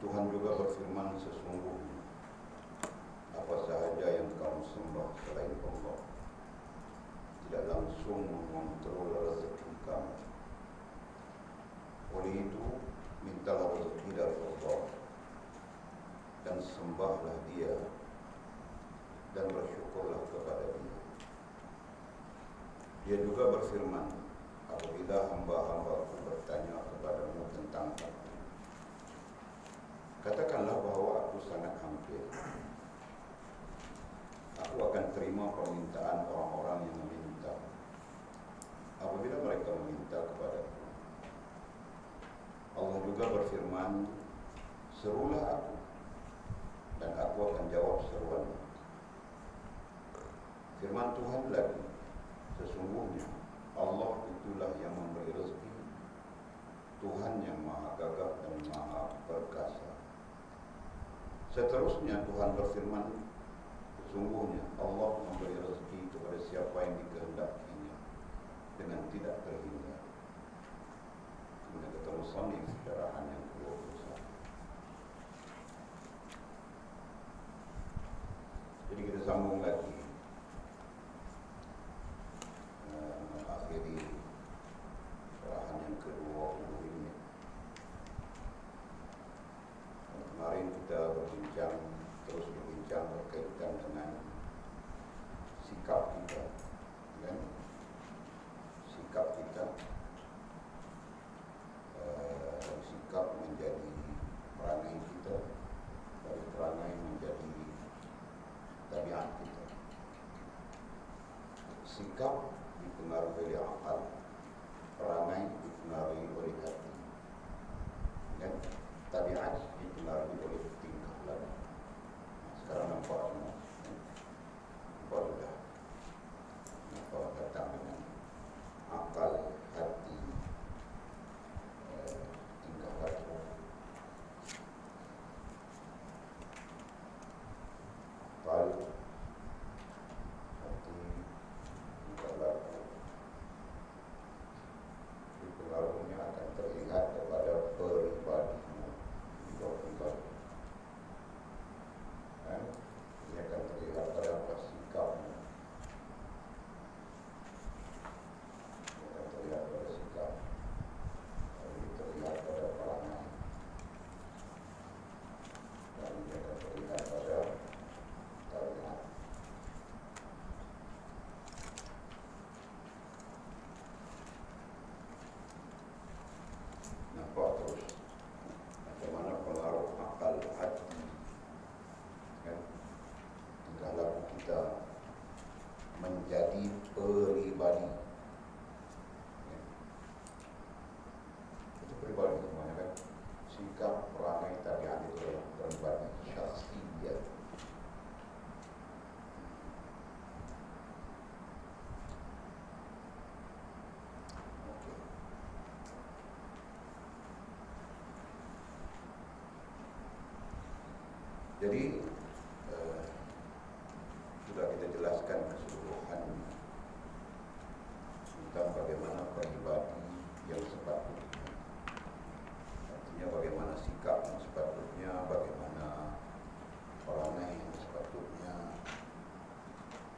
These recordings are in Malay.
Tuhan juga berfirman, sesungguhnya apa sahaja yang kamu sembah selain Allah tidak langsung mengontrol rezeki kamu. Oleh itu, mintalah rezeki dari Allah dan sembahlah Dia dan bersyukurlah kepada Dia. Dia juga berfirman, apabila hamba-hambaku bertanya kepadamu tentang aku, katakanlah bahwa aku sangat hampir. Aku akan terima permintaan orang-orang yang meminta apabila mereka meminta kepadaku. Allah juga berfirman, serulah aku dan aku akan jawab seruanmu. Firman Tuhan lagi, sesungguhnya Allah itulah yang memberi rezeki, Tuhan yang maha gagah dan maha perkasa. Seterusnya Tuhan berfirman, sesungguhnya Allah memberi rezeki kepada siapa yang dikehendakinya dengan tidak terhingga. Kemudian ketemu Musannif syarahan yang ke-21. Jadi kita sambung lagi, mengakhiri syarahan yang ke-20 ini. Kemarin kita terus berbincang berkaitan dengan sikap kita, kan? Sikap kita, sikap menjadi perangai kita, dari perangai menjadi tabiat kita. Sikap dipengaruhi oleh akal, perangai dipengaruhi oleh hati, dan tabiat dipengaruhi oleh tingkah laku. Sekarang nampak semua, nampak sudah, nampak datang dengan akal, hati, tingkah laku. Akal, hati, tingkah laku, pengaruhnya akan terlihat kepada pribadimu, pribadi. Ini akan terlihat pada sikapmu. Ini akan terlihat pada sikap. Ini terlihat pada perangai. Dan ini akan terlihat pada tabiat. Nampak terus bagaimana pengaruh akal, hati, kan? Tingkah laku kita menjadi pribadi, kan? Itu pribadi semuanya, kan? Sikap, perangai, tabiat itu adalah pribadi, syakhsiyah. Jadi sudah kita jelaskan keseluruhan tentang bagaimana pribadi yang sepatutnya, artinya bagaimana sikap yang sepatutnya, bagaimana perangai yang sepatutnya,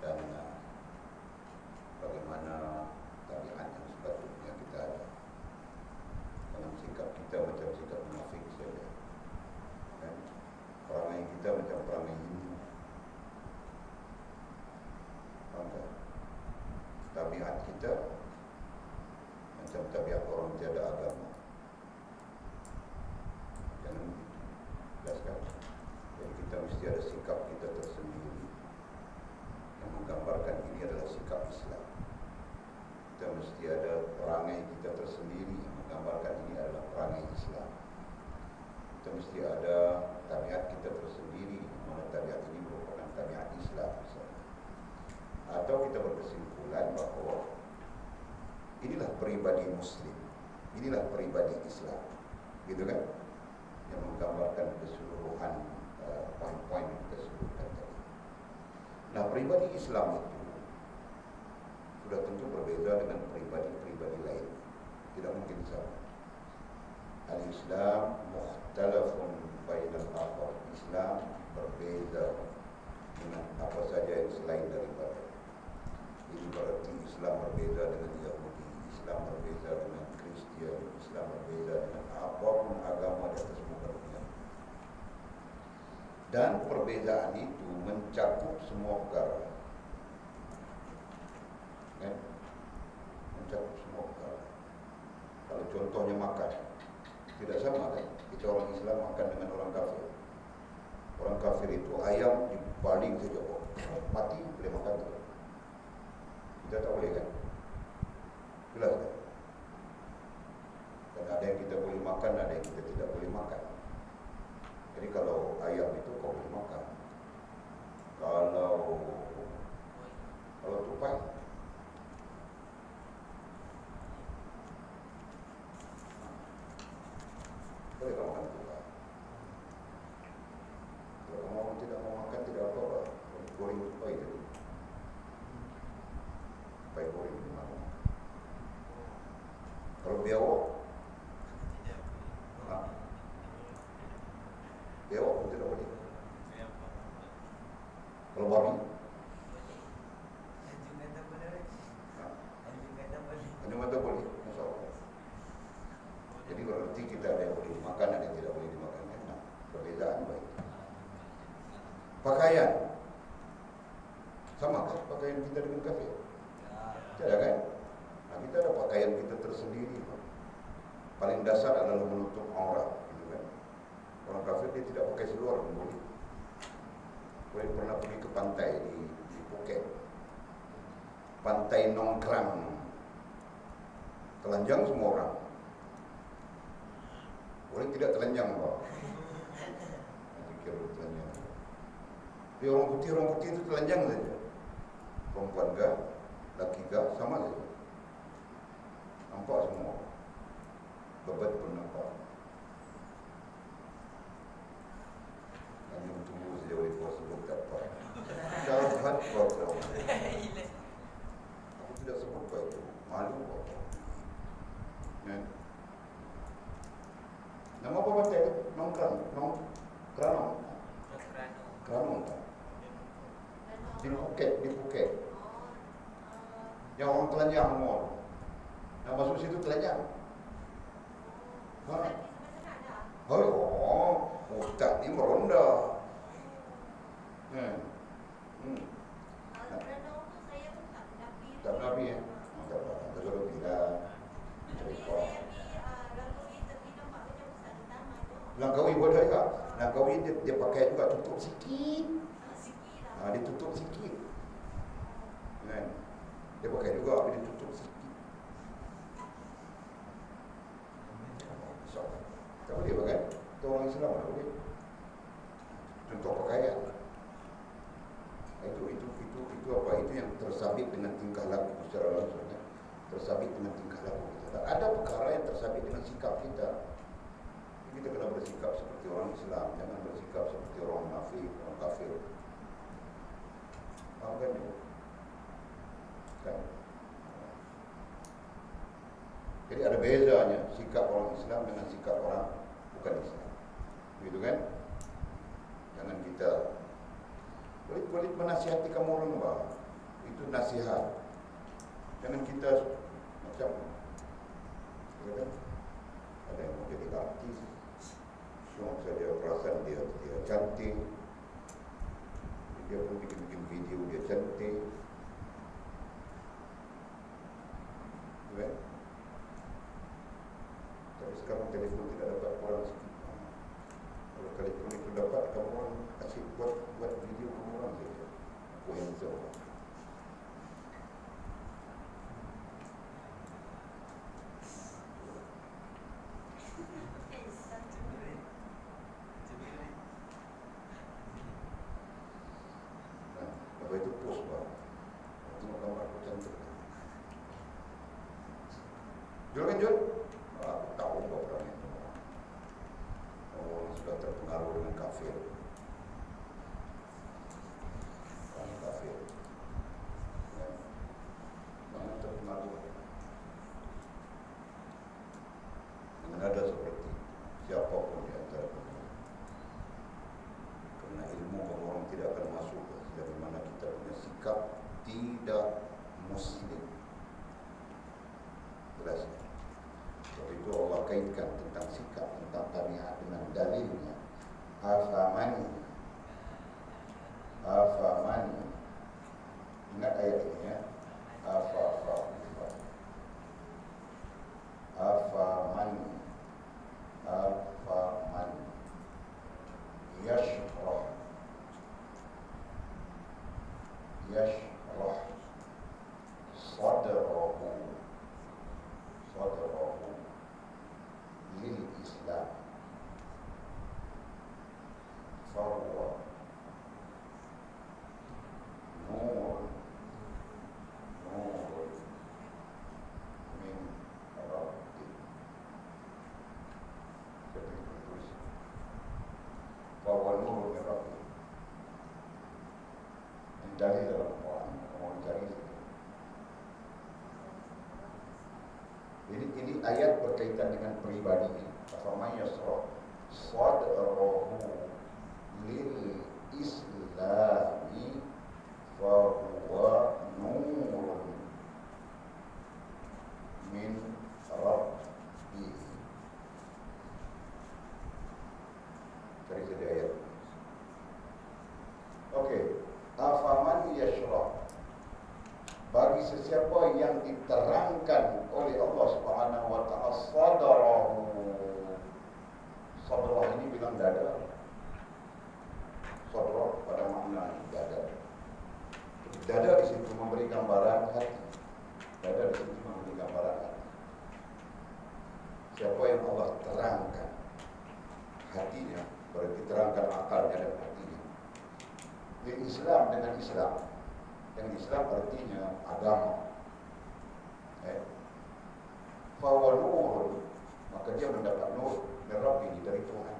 dan bagaimana tabiat yang sepatutnya kita ada. Dalam sikap kita macam sikap munafik saja, kan? Perangai kita macam perangai Hindu, tabiat kita macam tabiat orang tiada agama. Jangan begitu, jelaskan. Jadi kita mesti ada sikap kita tersendiri yang menggambarkan ini adalah sikap Islam. Kita mesti ada perangai kita tersendiri yang menggambarkan ini adalah perangai Islam. Kita mesti ada tabiat kita tersendiri, mana tabiat ini merupakan tabiat Islam misalnya. Atau kita berkesimpulan bahwa inilah pribadi Muslim, inilah pribadi Islam, gitu kan? Yang menggambarkan keseluruhan poin-poin yang kita sebutkan tadi. Nah, pribadi Islam itu sudah tentu berbeda dengan pribadi-pribadi lain, tidak mungkin sama. Al-Islam mukhtalafun bainal akhar. Islam berbeza dengan apa saja yang selain daripada. Ini berarti Islam berbeza dengan Yahudi, Islam berbeza dengan Kristian, Islam berbeza dengan apapun agama di atas muka dunia. Dan perbezaan itu mencakup semua perkara. Kan? Mencakup semua perkara. Kalau contohnya makan, tidak sama kan? Kita orang Islam makan dengan orang kafir. Orang kafir itu ayam dibaling saja, mati boleh makan juga. Kita tak boleh kan? Jelas kan? Dan ada yang kita boleh makan, ada yang kita tidak boleh makan. Jadi kalau ayam itu kau boleh makan. Kalau tupai, boleh kau makan tupai. Kalau kamu tidak mau makan, tidak apa-apa. Goreng tupai jadi. Tupai goreng di mana? Kalau biawak, biawak pun tidak boleh. Kalau babi, anjing mata boleh. Masya Allah. Jadi berarti kita ada yang boleh dimakan, ada yang tidak boleh dimakan. Nah, perbezaan baik. Pakaian, sama kan pakaian kita dengan kafir? Tidak kan? Nah, kita ada pakaian kita tersendiri. Paling dasar adalah menutup aurat, gitu kan? Orang kafir dia tidak pakai seluar pun boleh. Boleh pernah pergi ke pantai di Phuket, pantai Nongkrang, telanjang semua orang. Boleh tidak telanjang, Pak? Pikir telanjang. Dia orang putih itu telanjang saja. Perempuan kah, laki kah, sama saja. Nampak semua. Babat pun nampak. Hanya tunggu saja oleh kuasa sebut tak apa. Syarat kuasa. Aku tidak sebut apa itu. Malu apa. Kan? Nama apa pantai itu? Kranong kan? Di Phuket. Yang orang telanjang semua. Yang masuk situ telanjang. Ustaz ni meronda. Tak Nabi ya. Tak apa. Tak suruh tidak. Langkawi boleh tak? Langkawi dia pakai juga tutup sikit. Dia tutup sikit. Kan? Dia pakai juga tapi dia tutup sikit. Tak boleh pakai. Itu orang Islam tak boleh. Contoh pakaian. Itu apa? Itu yang tersabit dengan tingkah laku secara langsung. Ya? Tersabit dengan tingkah laku kita. Ada perkara yang tersabit dengan sikap kita. Kita kena bersikap seperti orang Islam, jangan bersikap seperti orang munafik, orang kafir. Faham kan? Kan? Jadi ada bezanya sikap orang Islam dengan sikap orang bukan Islam. Begitu kan? Jangan kita boleh menasihati kamu orang bang. Itu nasihat. Jangan kita macam kan? Ada yang mau jadi artis, syok saja perasaan dia cantik. Dia pun bikin video dia cantik. Kan? Tapi sekarang telefon tidak dapat orang sikit. Kalau telefon itu dapat, kamu orang asyik buat video kamu orang saja. Aku yang jauh. Lepas itu post bang. Tengok gambar aku cantik. Jul kan Jul? Aku tahu kau orang itu. Orang sudah terpengaruh dengan kafir. Orang kafir. Ya. Mana terpengaruh dengan ada seperti kaitkan tentang sikap, tentang tabiat dengan dalilnya. Afaman, ingat ayat ini ya. Afaman yashrah sadrahu lil Islam fahuwa nur min rabbi. Seperti itu. Fahuwa nur min rabbi. Dalil dalam Quran, mau cari. Ini ayat berkaitan dengan pribadi. Faman yashrah sadrahu lil Islami fahuwa nurun min rabbih. Cari saja ayat. Okey. Afaman yashrah, bagi sesiapa yang diterangkan oleh Allah Subhanahu wa taala sadrahu. Sadrah ini bilang dada. Sadrah pada makna dada. Dada di situ memberi gambaran hati. Dada di situ memberi gambaran hati. Siapa yang Allah terangkan hatinya, berarti terangkan akalnya dan hatinya. Islam dengan Islam. Yang Islam artinya agama. Fahuwa nur, maka dia mendapat nur dari Rabbi, dari Tuhan.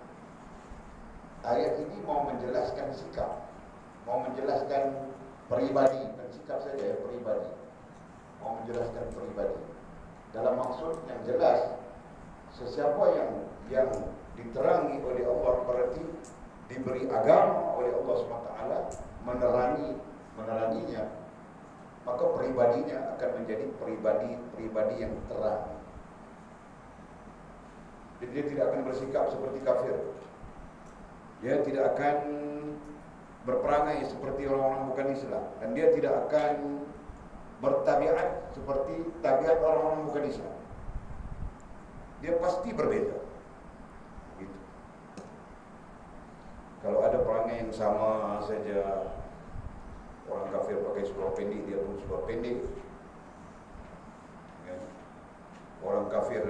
Ayat ini mau menjelaskan sikap, mau menjelaskan pribadi, dan sikap saja ya, pribadi. Mau menjelaskan pribadi. Dalam maksud yang jelas, sesiapa yang diterangi oleh Allah berarti diberi agama oleh Allah SWT, meneranginya, maka pribadinya akan menjadi pribadi yang terang. Jadi dia tidak akan bersikap seperti kafir. Dia tidak akan berperangai seperti orang-orang bukan Islam, dan dia tidak akan bertabiat seperti tabiat orang-orang bukan Islam. Dia pasti berbeza. Gitu. Kalau ada perangai yang sama saja, orang kafir pakai seluar pendek, dia pun seluar pendek. Ya. Orang kafir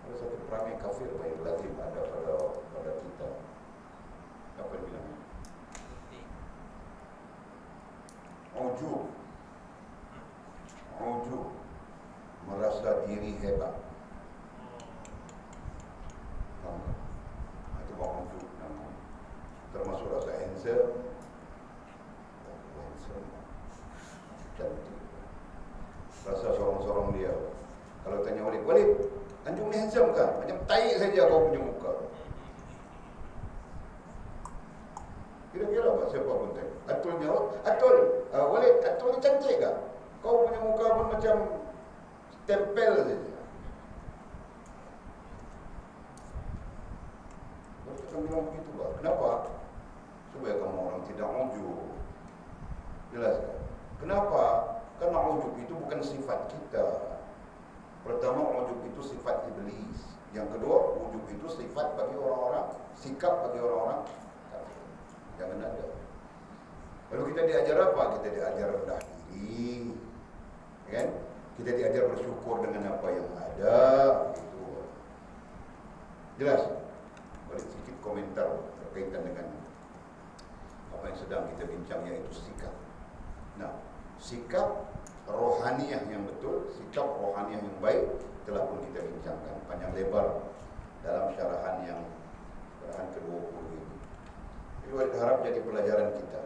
ada satu perangai kafir yang lazim ada pada kita. Apa yang bilangnya? Ujub, merasa diri hebat. Itu orang ujub namanya. Termasuk rasa handsome, cantik. Rasa sorong-sorong dia. Kalau tanya Walid, anjung ni handsome kan? Macam tai saja kau punya muka. Kira-kira apa? Siapa pun tanya. Atul jawab, Walid, Atul ni cantik kan? Kau punya muka pun macam tempel saja. Lepas tu kami bilang begitu lah. Kenapa? Supaya kamu orang tidak ujub. Jelas kan? Kenapa? Karena ujub itu bukan sifat kita. Pertama, ujub itu sifat iblis. Yang kedua, ujub itu sifat bagi orang-orang, sikap bagi orang-orang kafir. Jangan ada. Lalu kita diajar apa? Kita diajar rendah diri, kan? Kita diajar bersyukur dengan apa yang ada. Gitu. Jelas? Boleh sedikit komentar berkaitan dengan apa yang sedang kita bincang, yaitu sikap. Nah, sikap rohaniah yang betul, sikap rohaniah yang baik telah pun kita bincangkan panjang lebar dalam syarahan ke-20 ini. Itu harap jadi pelajaran kita.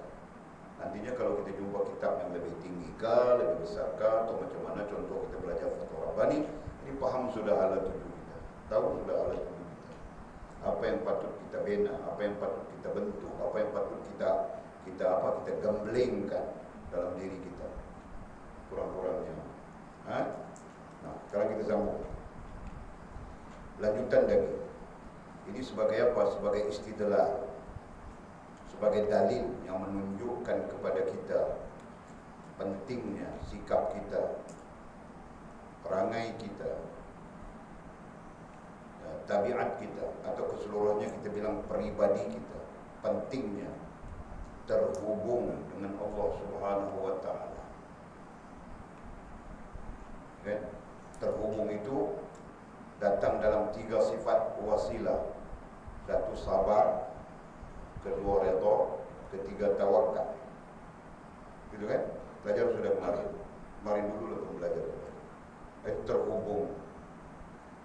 Nantinya kalau kita jumpa kitab yang lebih tinggi kah, lebih besar kah, atau macam mana, contoh kita belajar Fathul Rabbani, ini paham sudah alat tujuh kita, tahu sudah alat tujuh kita. Apa yang patut kita bina, apa yang patut kita bentuk, apa yang patut kita gemblengkan dalam diri kita. Kurang-kurangnya lanjutan lagi. Ini sebagai apa? Sebagai istidlal, sebagai dalil yang menunjukkan kepada kita pentingnya sikap kita, perangai kita, tabiat kita, atau keseluruhannya kita bilang peribadi kita, pentingnya terhubung dengan Allah Subhanahu wa Ta'ala. Kan? Terhubung itu datang dalam 3 sifat wasilah. 1 sabar, 2 redha, 3 tawakal. Gitu kan? Belajar sudah kemarin dulu lah belajar. Itu terhubung.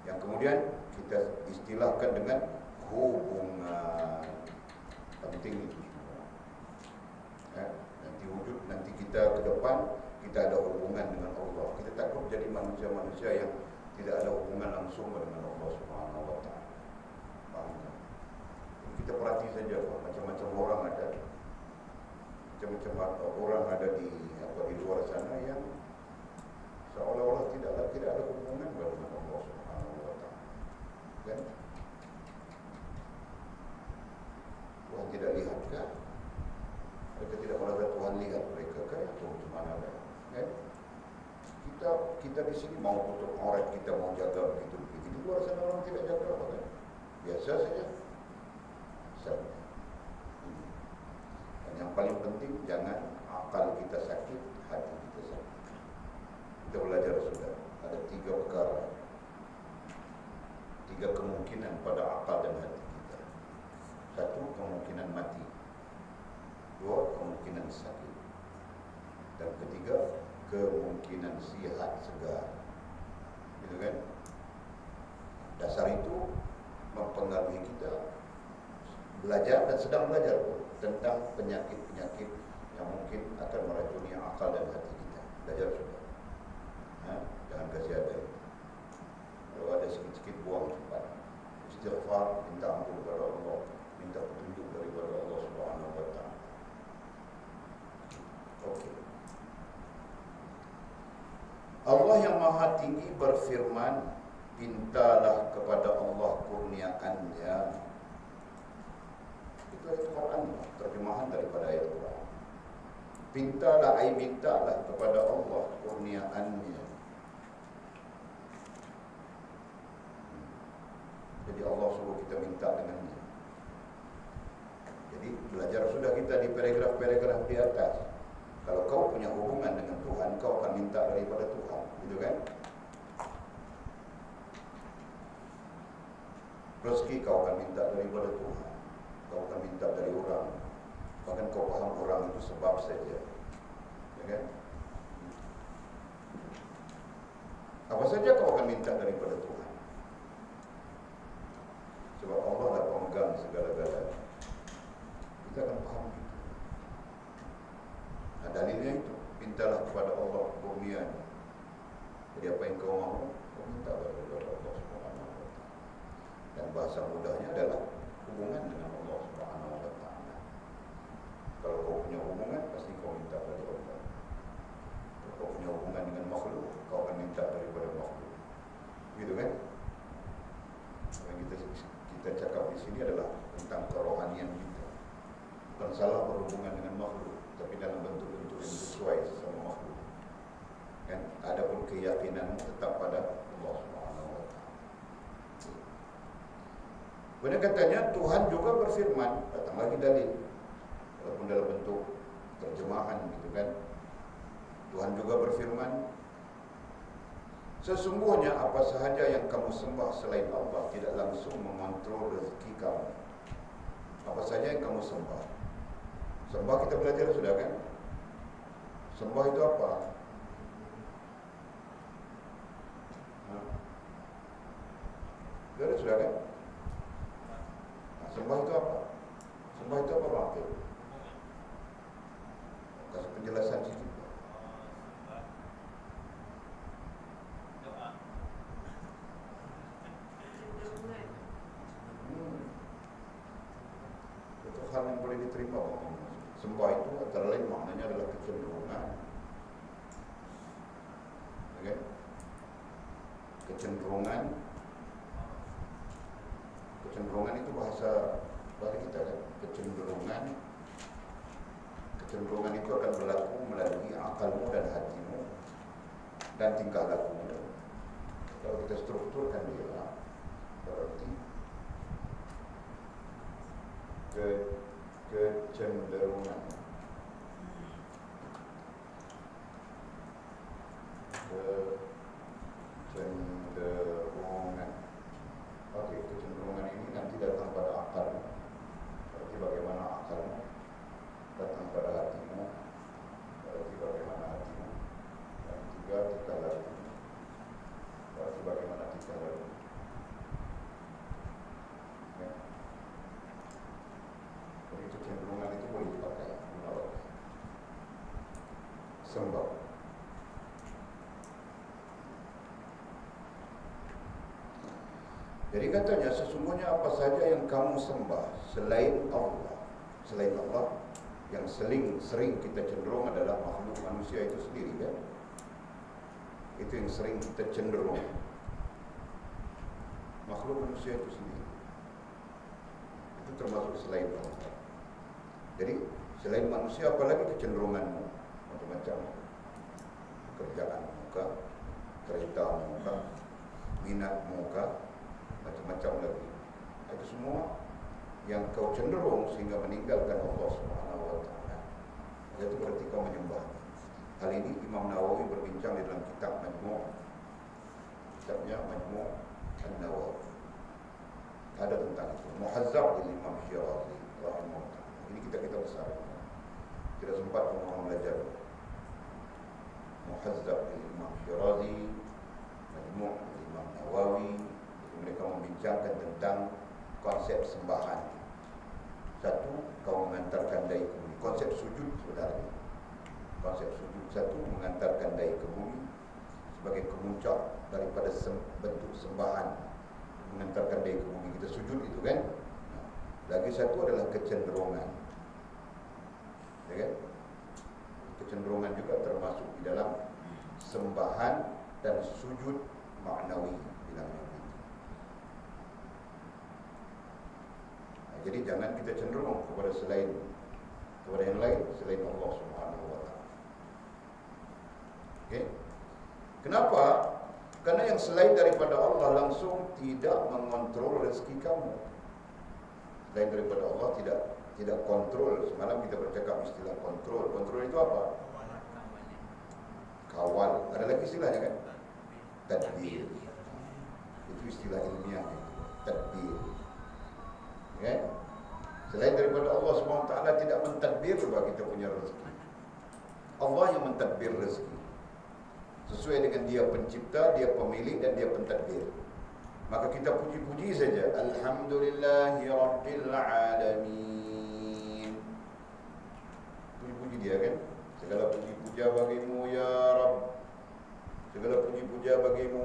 Yang kemudian kita istilahkan dengan hubungan. Penting itu semua. Nanti wujud, nanti kita ke depan kita ada hubungan dengan Allah. Kita takut jadi manusia-manusia yang tidak ada hubungan langsung dengan Allah Subhanahu wa Ta'ala. Faham tak? Kita perhati saja, macam-macam orang ada, macam-macam orang ada di luar sana yang seolah-olah tidak ada hubungan dengan Allah Subhanahu wa Ta'ala. Kan? Tuhan tidak lihatkah? Mereka tidak merasa Tuhan lihat mereka kan? Atau macam mana? Kan? Kita di sini mau tutup aurat, kita mau jaga begitu. Di luar sana orang tidak jaga apa kan? Biasa saja. Dan yang paling penting jangan akal kita sakit, hati kita sakit. Kita belajar sudah ada 3 perkara, 3 kemungkinan pada akal dan hati kita. 1, kemungkinan mati. 2, kemungkinan sakit. Dan ketiga, kemungkinan sihat segar. Gitu kan? Dasar itu mempengaruhi kita belajar dan sedang belajar pun tentang penyakit-penyakit yang mungkin akan meracuni akal dan hati kita. Belajar sudah. Jangan kasih ada itu. Kalau ada sikit-sikit buang cepat. Istighfar, minta ampun kepada Allah, minta petunjuk daripada Allah Subhanahu wa Ta'ala. Okey. Allah yang Maha Tinggi berfirman, mintalah kepada Allah kurniaannya. Itu ayat Quran, terjemahan daripada ayat Quran. Mintalah kepada Allah kurniaannya. Jadi Allah suruh kita minta dengannya. Jadi belajar sudah kita di paragraf-paragraf di atas. Kalau kau punya hubungan dengan Tuhan, kau akan minta daripada Tuhan, gitu kan? Rezeki kau akan minta daripada Tuhan. Kau akan minta dari orang. Bahkan kau faham orang itu sebab saja, ya kan? Apa saja kau akan minta daripada Tuhan. Sebab Allah dah pemegang segala-galanya. Kita akan faham itu. Nah, dalilnya itu, mintalah kepada Allah kurniaan. Jadi apa yang kau mahu, kau minta kepada Allah Subhanahu wa Ta'ala. Dan bahasa mudahnya adalah hubungan dengan Allah Subhanahu wa Ta'ala. Kalau kau punya hubungan, pasti kau minta dari Allah. Kalau kau punya hubungan dengan makhluk, kau akan minta daripada makhluk. Gitu kan? Yang kita cakap di sini adalah tentang kerohanian kita. Bukan salah berhubungan dengan makhluk, tapi dalam bentuk-bentuk yang sesuai sama makhluk. Kan? Adapun keyakinan tetap pada Allah Subhanahu wa Ta'ala. Benar katanya Tuhan juga berfirman, datang lagi dalil, walaupun dalam bentuk terjemahan gitu kan. Tuhan juga berfirman, sesungguhnya apa sahaja yang kamu sembah selain Allah tidak langsung mengontrol rezeki kamu. Apa saja yang kamu sembah. Sembah kita belajar sudah kan? Sembah itu apa? Belajar sudah kan? Nah, sembah itu apa? Sembah itu apa Bang? Kasih penjelasan sedikit. Hal yang boleh diterima. Sembah itu antara lain maknanya adalah kecenderungan, okay? Kecenderungan kecenderungan itu bahasa kita kan. Kecenderungan itu akan berlaku melalui akalmu dan hatimu dan tingkah lakumu. Kalau kita strukturkan dia, berarti kecenderungan Oke, kecenderungan ini nanti datang pada akalmu. Berarti bagaimana akalmu, datang pada hatimu, berarti bagaimana hatimu, dan tiga tingkah laku, berarti bagaimana tingkah laku. Ya. Jadi kecenderungan itu boleh dipakai untuk sembah. Jadi katanya sesungguhnya apa saja yang kamu sembah selain Allah yang sering kita cenderung adalah makhluk manusia itu sendiri kan. Itu yang sering kita cenderung, makhluk manusia itu sendiri. Itu termasuk selain Allah. Jadi selain manusia apalagi kecenderunganmu macam-macam, kerjaanmu kah, keretamu kah, minatmu kah, macam-macam lagi. Itu semua yang kau cenderung sehingga meninggalkan Allah Subhanahu wa taala. Itu berarti kau menyembah. Hal ini Imam Nawawi berbincang di dalam kitab kitabnya Majmu' An-Nawawi. Ada tentang itu. Muhazzab dari Imam Syirazi rahimahullah. Ini kita besar. Tidak sempat orang belajar. Muhazzab dari Imam Syirazi, Majmu' dari Imam Nawawi. Mereka membincangkan tentang konsep sembahan. Satu, kau mengantarkan dahi ke bumi. Konsep sujud sebenarnya. Konsep sujud satu, mengantarkan dahi ke bumi sebagai kemuncak daripada bentuk sembahan. Mengantarkan dahi ke bumi, kita sujud itu kan. Lagi satu adalah kecenderungan. Ya kan? Kecenderungan juga termasuk di dalam sembahan dan sujud maknawi bilangnya. Jadi jangan kita cenderung kepada yang lain selain Allah Subhanahu wa taala. Okey. Kenapa? Karena yang selain daripada Allah langsung tidak mengontrol rezeki kamu. Selain daripada Allah tidak kontrol. Semalam kita bercakap istilah kontrol. Kontrol itu apa? Kawal. Ada lagi istilahnya kan? Tadbir. Itu istilah ilmiah itu. Tadbir. Okay? Selain daripada Allah SWT tidak mentadbir bagi kita punya rezeki. Allah yang mentadbir rezeki. Sesuai dengan dia pencipta, dia pemilik dan dia pentadbir. Maka kita puji-puji saja. Alhamdulillahi Rabbil Alamin. Puji-puji dia kan. Segala puji-puja bagimu ya Rabb. Segala puji-puja bagimu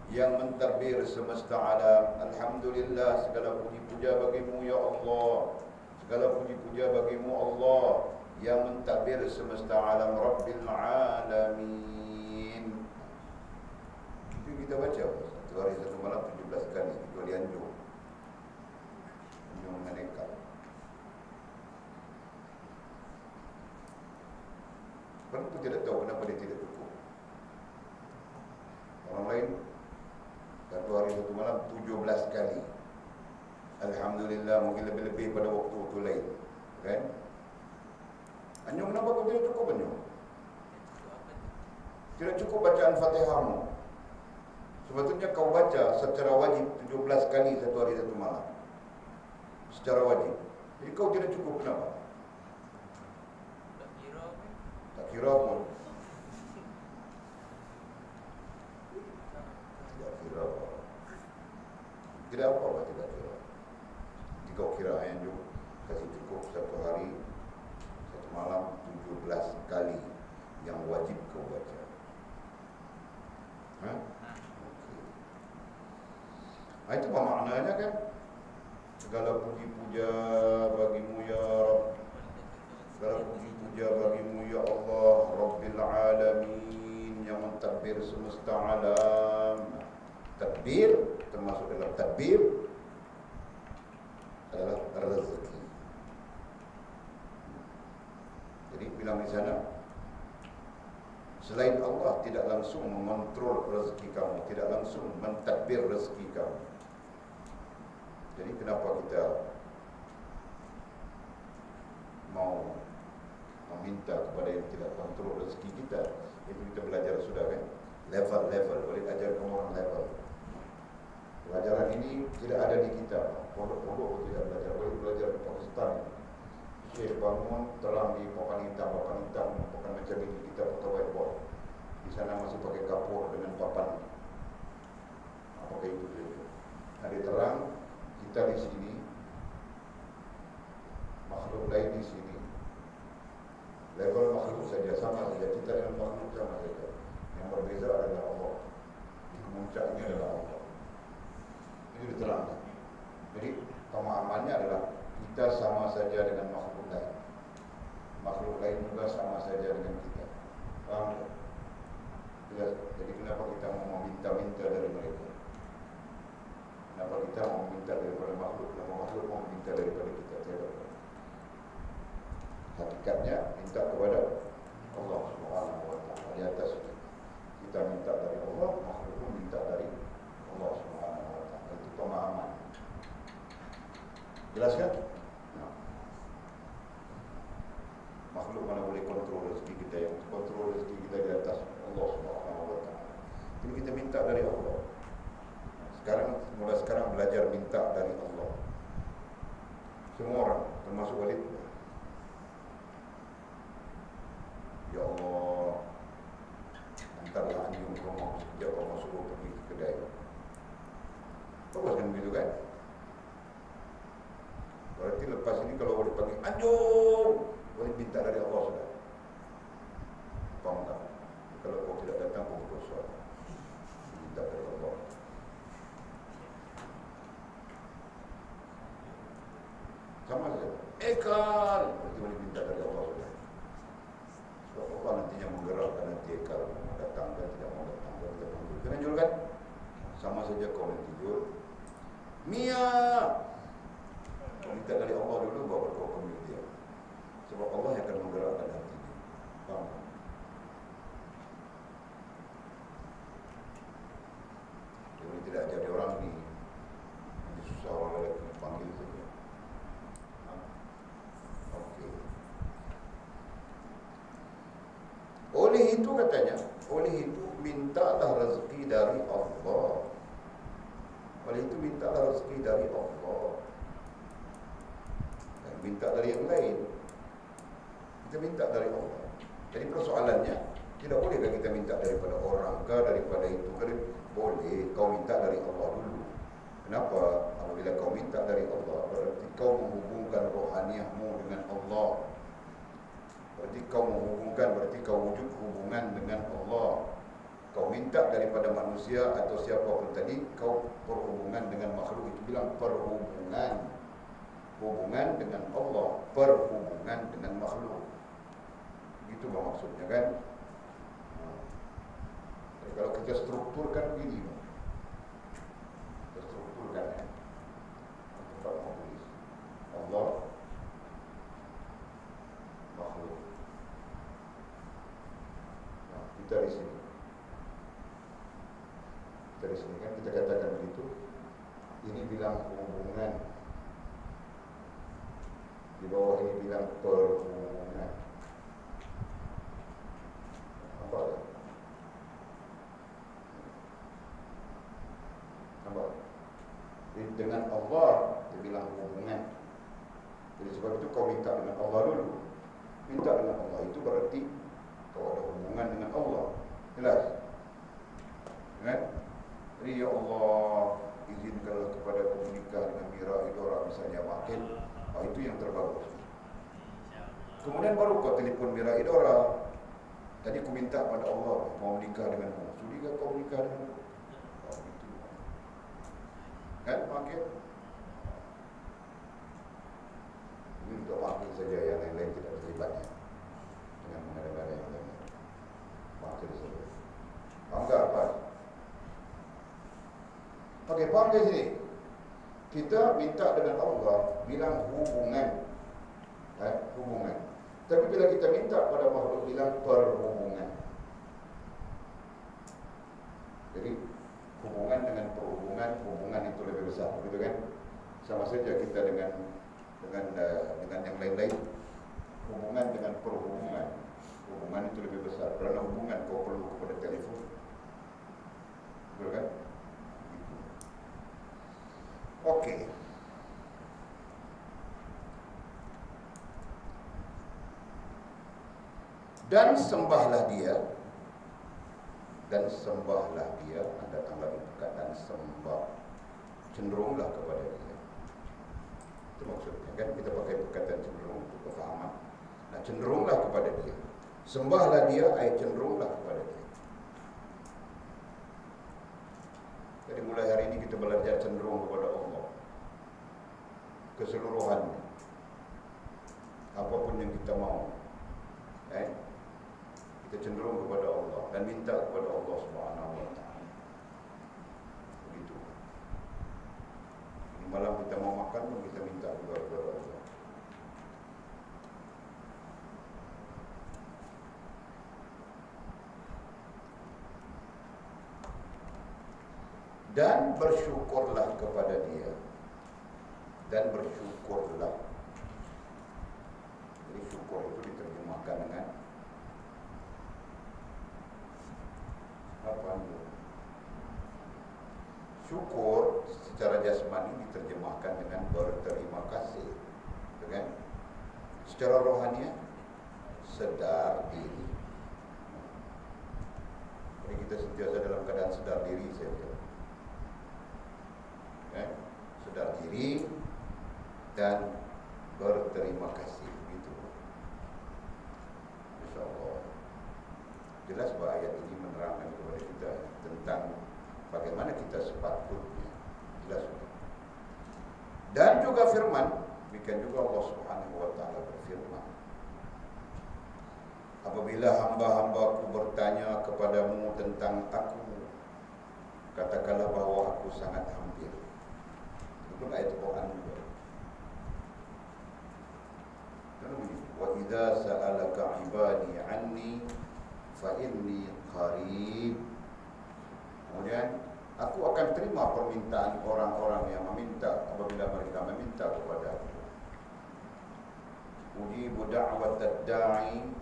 yang mentadbir semesta alam. Alhamdulillah, segala puji-puja bagimu ya Allah. Segala puji-puja bagimu Allah yang mentadbir semesta alam, Rabbil Alamin. Itu kita baca satu hari satu malam 17 kali kecuali anjung menekat. Perlu tidak tahu kenapa dia tidak cukup. Orang lain satu hari satu malam 17 kali. Alhamdulillah, mungkin lebih-lebih pada waktu lain. Kan? Anjung, kenapa kau tidak cukup Anjung? Tidak cukup bacaan Fatihahmu. Sebetulnya kau baca secara wajib 17 kali satu hari satu malam. Secara wajib. Jadi kau tidak cukup, kenapa? Tak kira pun. Tidak apa-apa tidak kira. Jika kira yang kasih cukup satu hari satu malam 17 kali yang wajib kau baca. Okay. Itu apa maknanya kan? Segala puji-puja bagimu ya Rabb. Segala puji-puja bagimu ya Allah, Rabbil Alamin, yang mentadbir semesta alam. Tadbir termasuk dalam tadbir adalah rezeki. Jadi bilang di sana, selain Allah tidak langsung mengontrol rezeki kamu, tidak langsung mentadbir rezeki kamu. Jadi kenapa kita mau meminta kepada yang tidak kontrol rezeki kita? Itu kita belajar sudah kan? Level-level, boleh ajar kamu orang level. Pelajaran ini tidak ada di kita. Pondok-pondok tidak belajar, boleh belajar di Pakistan. Syekh bangun terang di papan hitam, bukan macam ini kita foto whiteboard. Di sana masih pakai kapur dengan papan. Apakah itu? Ada terang, kita di sini, makhluk lain di sini. Level makhluk saja sama saja, kita dengan makhluk sama saja. Yang berbeza adalah Allah. Di kemuncaknya adalah Allah. Ini diterangkan. Jadi pemahamannya adalah kita sama saja dengan makhluk lain. Makhluk lain juga sama saja dengan kita. Paham tak? Jelas. Jadi kenapa kita mau meminta-minta dari mereka? Kenapa kita mau meminta daripada makhluk? Kenapa makhluk mau meminta daripada kita? Tidak. Hakikatnya minta kepada Allah Subhanahu wa taala. Di atas kita minta dari Allah, makhluk pun minta dari Allah Subhanahu wa taala. Itu pemahaman. Jelas kan? Nah. Makhluk mana boleh kontrol rezeki kita? Yang kontrol rezeki kita di atas Allah Subhanahu wa taala. Jadi kita minta dari Allah. Mulai sekarang belajar minta dari Allah. Semua orang, termasuk Walid. Ya Allah, antarlah anjing ke rumah, sejak Allah suruh pergi ke kedai. Bagus kan begitu kan? Berarti lepas ini kalau Walid panggil anjing, Walid minta dari Allah sudah. Faham tak? Kalau kau tidak datang, kau berdosa. Minta dari Allah. Sama saja. Ekal, berarti Walid minta dari Allah sudah. Sebab Allah nantinya menggerakkan nanti ekal datang dan tidak mau datang dan tidak panggil. Kena jual kan? Sama saja kau nanti jual. Mia, kau minta dari Allah dulu baru kau panggil dia. Sebab Allah yang akan menggerakkan hatinya. Faham? Jadi tidak jadi orang ni susah orang lain panggil saja. Okey. Oleh itu katanya, oleh itu mintalah rezeki dari Allah. Oleh itu mintalah rezeki dari Allah. Dan minta dari yang lain. Kita minta dari Allah. Jadi persoalannya, tidak bolehkah kita minta daripada orang ke daripada itu ke? Boleh, kau minta dari Allah dulu. Kenapa? Apabila kau minta dari Allah, berarti kau menghubungkan rohaniahmu dengan Allah. Berarti kau menghubungkan, berarti kau wujud hubungan dengan Allah. Kau minta daripada manusia atau siapapun tadi, kau berhubungan dengan makhluk. Itu bilang perhubungan. Hubungan dengan Allah, perhubungan dengan makhluk. Itu maksudnya kan? Jadi kalau kita strukturkan begini, kita strukturkan ya. Tempat mau tulis Allah, makhluk. Nah, kita di sini. Kita di sini kan kita katakan begitu. Ini bilang hubungan. Di bawah ini bilang perhubungan. Nampak tak? Nampak? Jadi dengan Allah dia bilang hubungan. Jadi sebab itu kau minta dengan Allah dulu. Minta dengan Allah itu berarti kau ada hubungan dengan Allah. Jelas? Kan? Jadi ya Allah, izinkanlah kepada aku menikah dengan Mira Idora misalnya makin. Itu yang terbagus. Kemudian baru kau telefon Mira Idora. Tadi aku minta pada Allah mau menikah denganmu. Sudikah kau menikah denganku? Oh, itu. Kan makin. Ini untuk makin saja, yang lain-lain tidak terlibatnya dengan negara-negara yang lain. Makin saja. Faham tak apa? Okey, faham ke sini? Kita minta dengan Allah bilang hubungan, hubungan. Tapi bila kita minta pada makhluk bilang perhubungan. Jadi hubungan dengan perhubungan, hubungan itu lebih besar, begitu kan? Sama saja kita dengan yang lain-lain. Hubungan dengan perhubungan, hubungan itu lebih besar. Kerana hubungan kau perlu kepada telefon, betul kan? Okey. Dan sembahlah dia, anda datang lagi perkataan sembah, cenderunglah kepada dia. Itu maksudnya kan, kita pakai perkataan cenderung untuk kefahaman. Nah, cenderunglah kepada dia. Sembahlah dia, cenderunglah kepada dia. Jadi mulai hari ini kita belajar cenderung kepada Allah keseluruhannya. Apapun yang kita mau, kita cenderung kepada Allah dan minta kepada Allah Subhanahu wa taala. Begitu. Di malam kita mau makan pun kita minta kepada Allah. Dan bersyukurlah kepada dia. Dan bersyukurlah. Jadi syukur itu diterjemahkan dengan apa? Syukur secara jasmani diterjemahkan dengan berterima kasih, kan? Secara rohani sedar diri. Jadi kita sentiasa dalam keadaan sedar diri saja. Sedar diri dan berterima kasih, gitu. InsyaAllah jelas bahwa ayat ini menerangkan kepada kita tentang bagaimana kita sepatutnya. Jelas. Dan juga firman, demikian juga Allah Subhanahu wa taala berfirman, apabila hamba-hambaku bertanya kepadamu tentang aku, katakanlah bahwa aku sangat hampir. Itu ayat Quran juga. Wa idza sa'alaka 'ibadi 'anni fa inni qarib. Kemudian aku akan terima permintaan orang-orang yang meminta apabila mereka meminta kepada aku. Ujibu da'watad da'i.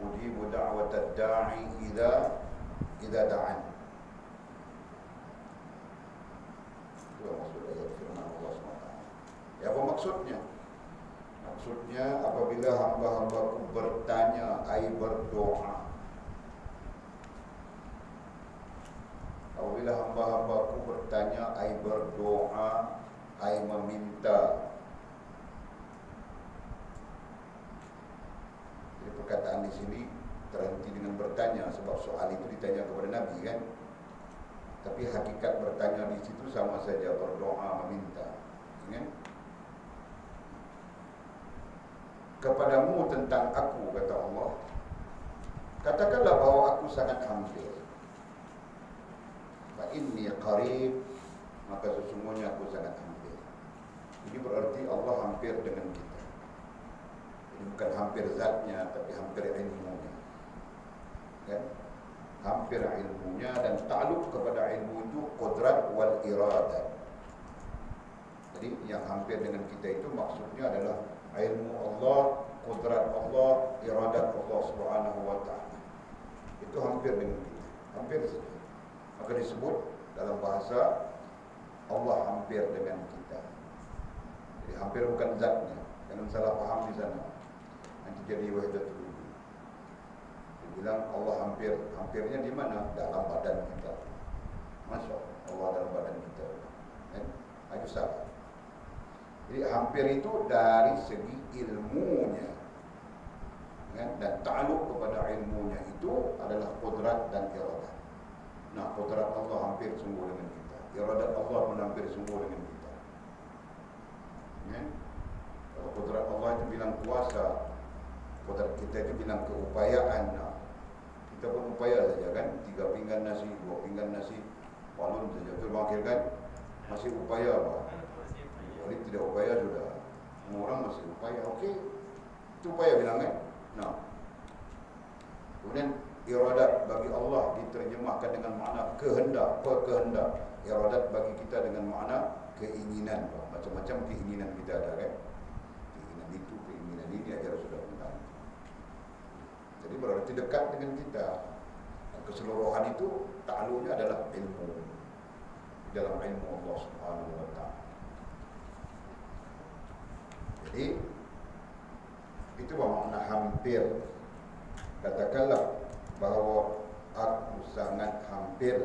Ujibu da'watad da'i idza da'an. Itu maksud ayat firman Allah SWT. Ya, apa maksudnya? Maksudnya apabila hamba-hambaku bertanya, berdoa. Apabila hamba-hambaku bertanya, berdoa, meminta. Jadi perkataan di sini terhenti dengan bertanya, sebab soal itu ditanya kepada Nabi, kan? Tapi hakikat bertanya di situ sama saja berdoa, meminta, kan? Kepadamu tentang aku, kata Allah, katakanlah bahwa aku sangat hampir. Fa inni qarib, maka sesungguhnya aku sangat hampir. Ini berarti Allah hampir dengan kita. Ini bukan hampir zatnya, tapi hampir ilmunya, kan? Hampir ilmunya, dan ta'aluk kepada ilmu itu qudrat wal iradah. Jadi yang hampir dengan kita itu maksudnya adalah ilmu Allah, qudrat Allah, iradat Allah Subhanahu wa taala. Itu hampir dengan kita, hampir saja. Maka disebut dalam bahasa Allah hampir dengan kita. Jadi hampir bukan zatnya, jangan salah paham di sana. Nanti jadi wahdatul wujud. Dibilang Allah hampir, hampirnya di mana? Dalam badan kita. Masya Allah, dalam badan kita. Itu salah. Jadi hampir itu dari segi ilmunya, kan? Dan ta'aluk kepada ilmunya itu adalah qudrat dan iradah. Nah, qudrat Allah hampir sungguh dengan kita, iradat Allah pun hampir sungguh dengan kita, kan? Kalau qudrat Allah itu bilang kuasa, qudrat kita itu bilang keupayaan. Nah, kita pun upaya saja, kan? 3 pinggan nasi, 2 pinggan nasi, Walun saja betul bangkir kan, masih upaya apa? Ini tidak upaya sudah. Semua orang masih upaya, okey. Itu upaya bilang kan. Nah, kemudian iradat bagi Allah diterjemahkan dengan makna kehendak, kehendak. Iradat bagi kita dengan makna keinginan. Macam-macam keinginan kita ada kan. Keinginan itu, keinginan ini ajar sudah tentang. Jadi berarti dekat dengan kita. Keseluruhan itu ta'alluqnya adalah ilmu. Dalam ilmu Allah Subhanahu wa taala. Jadi itu makna hampir. Katakanlah bahawa aku sangat hampir.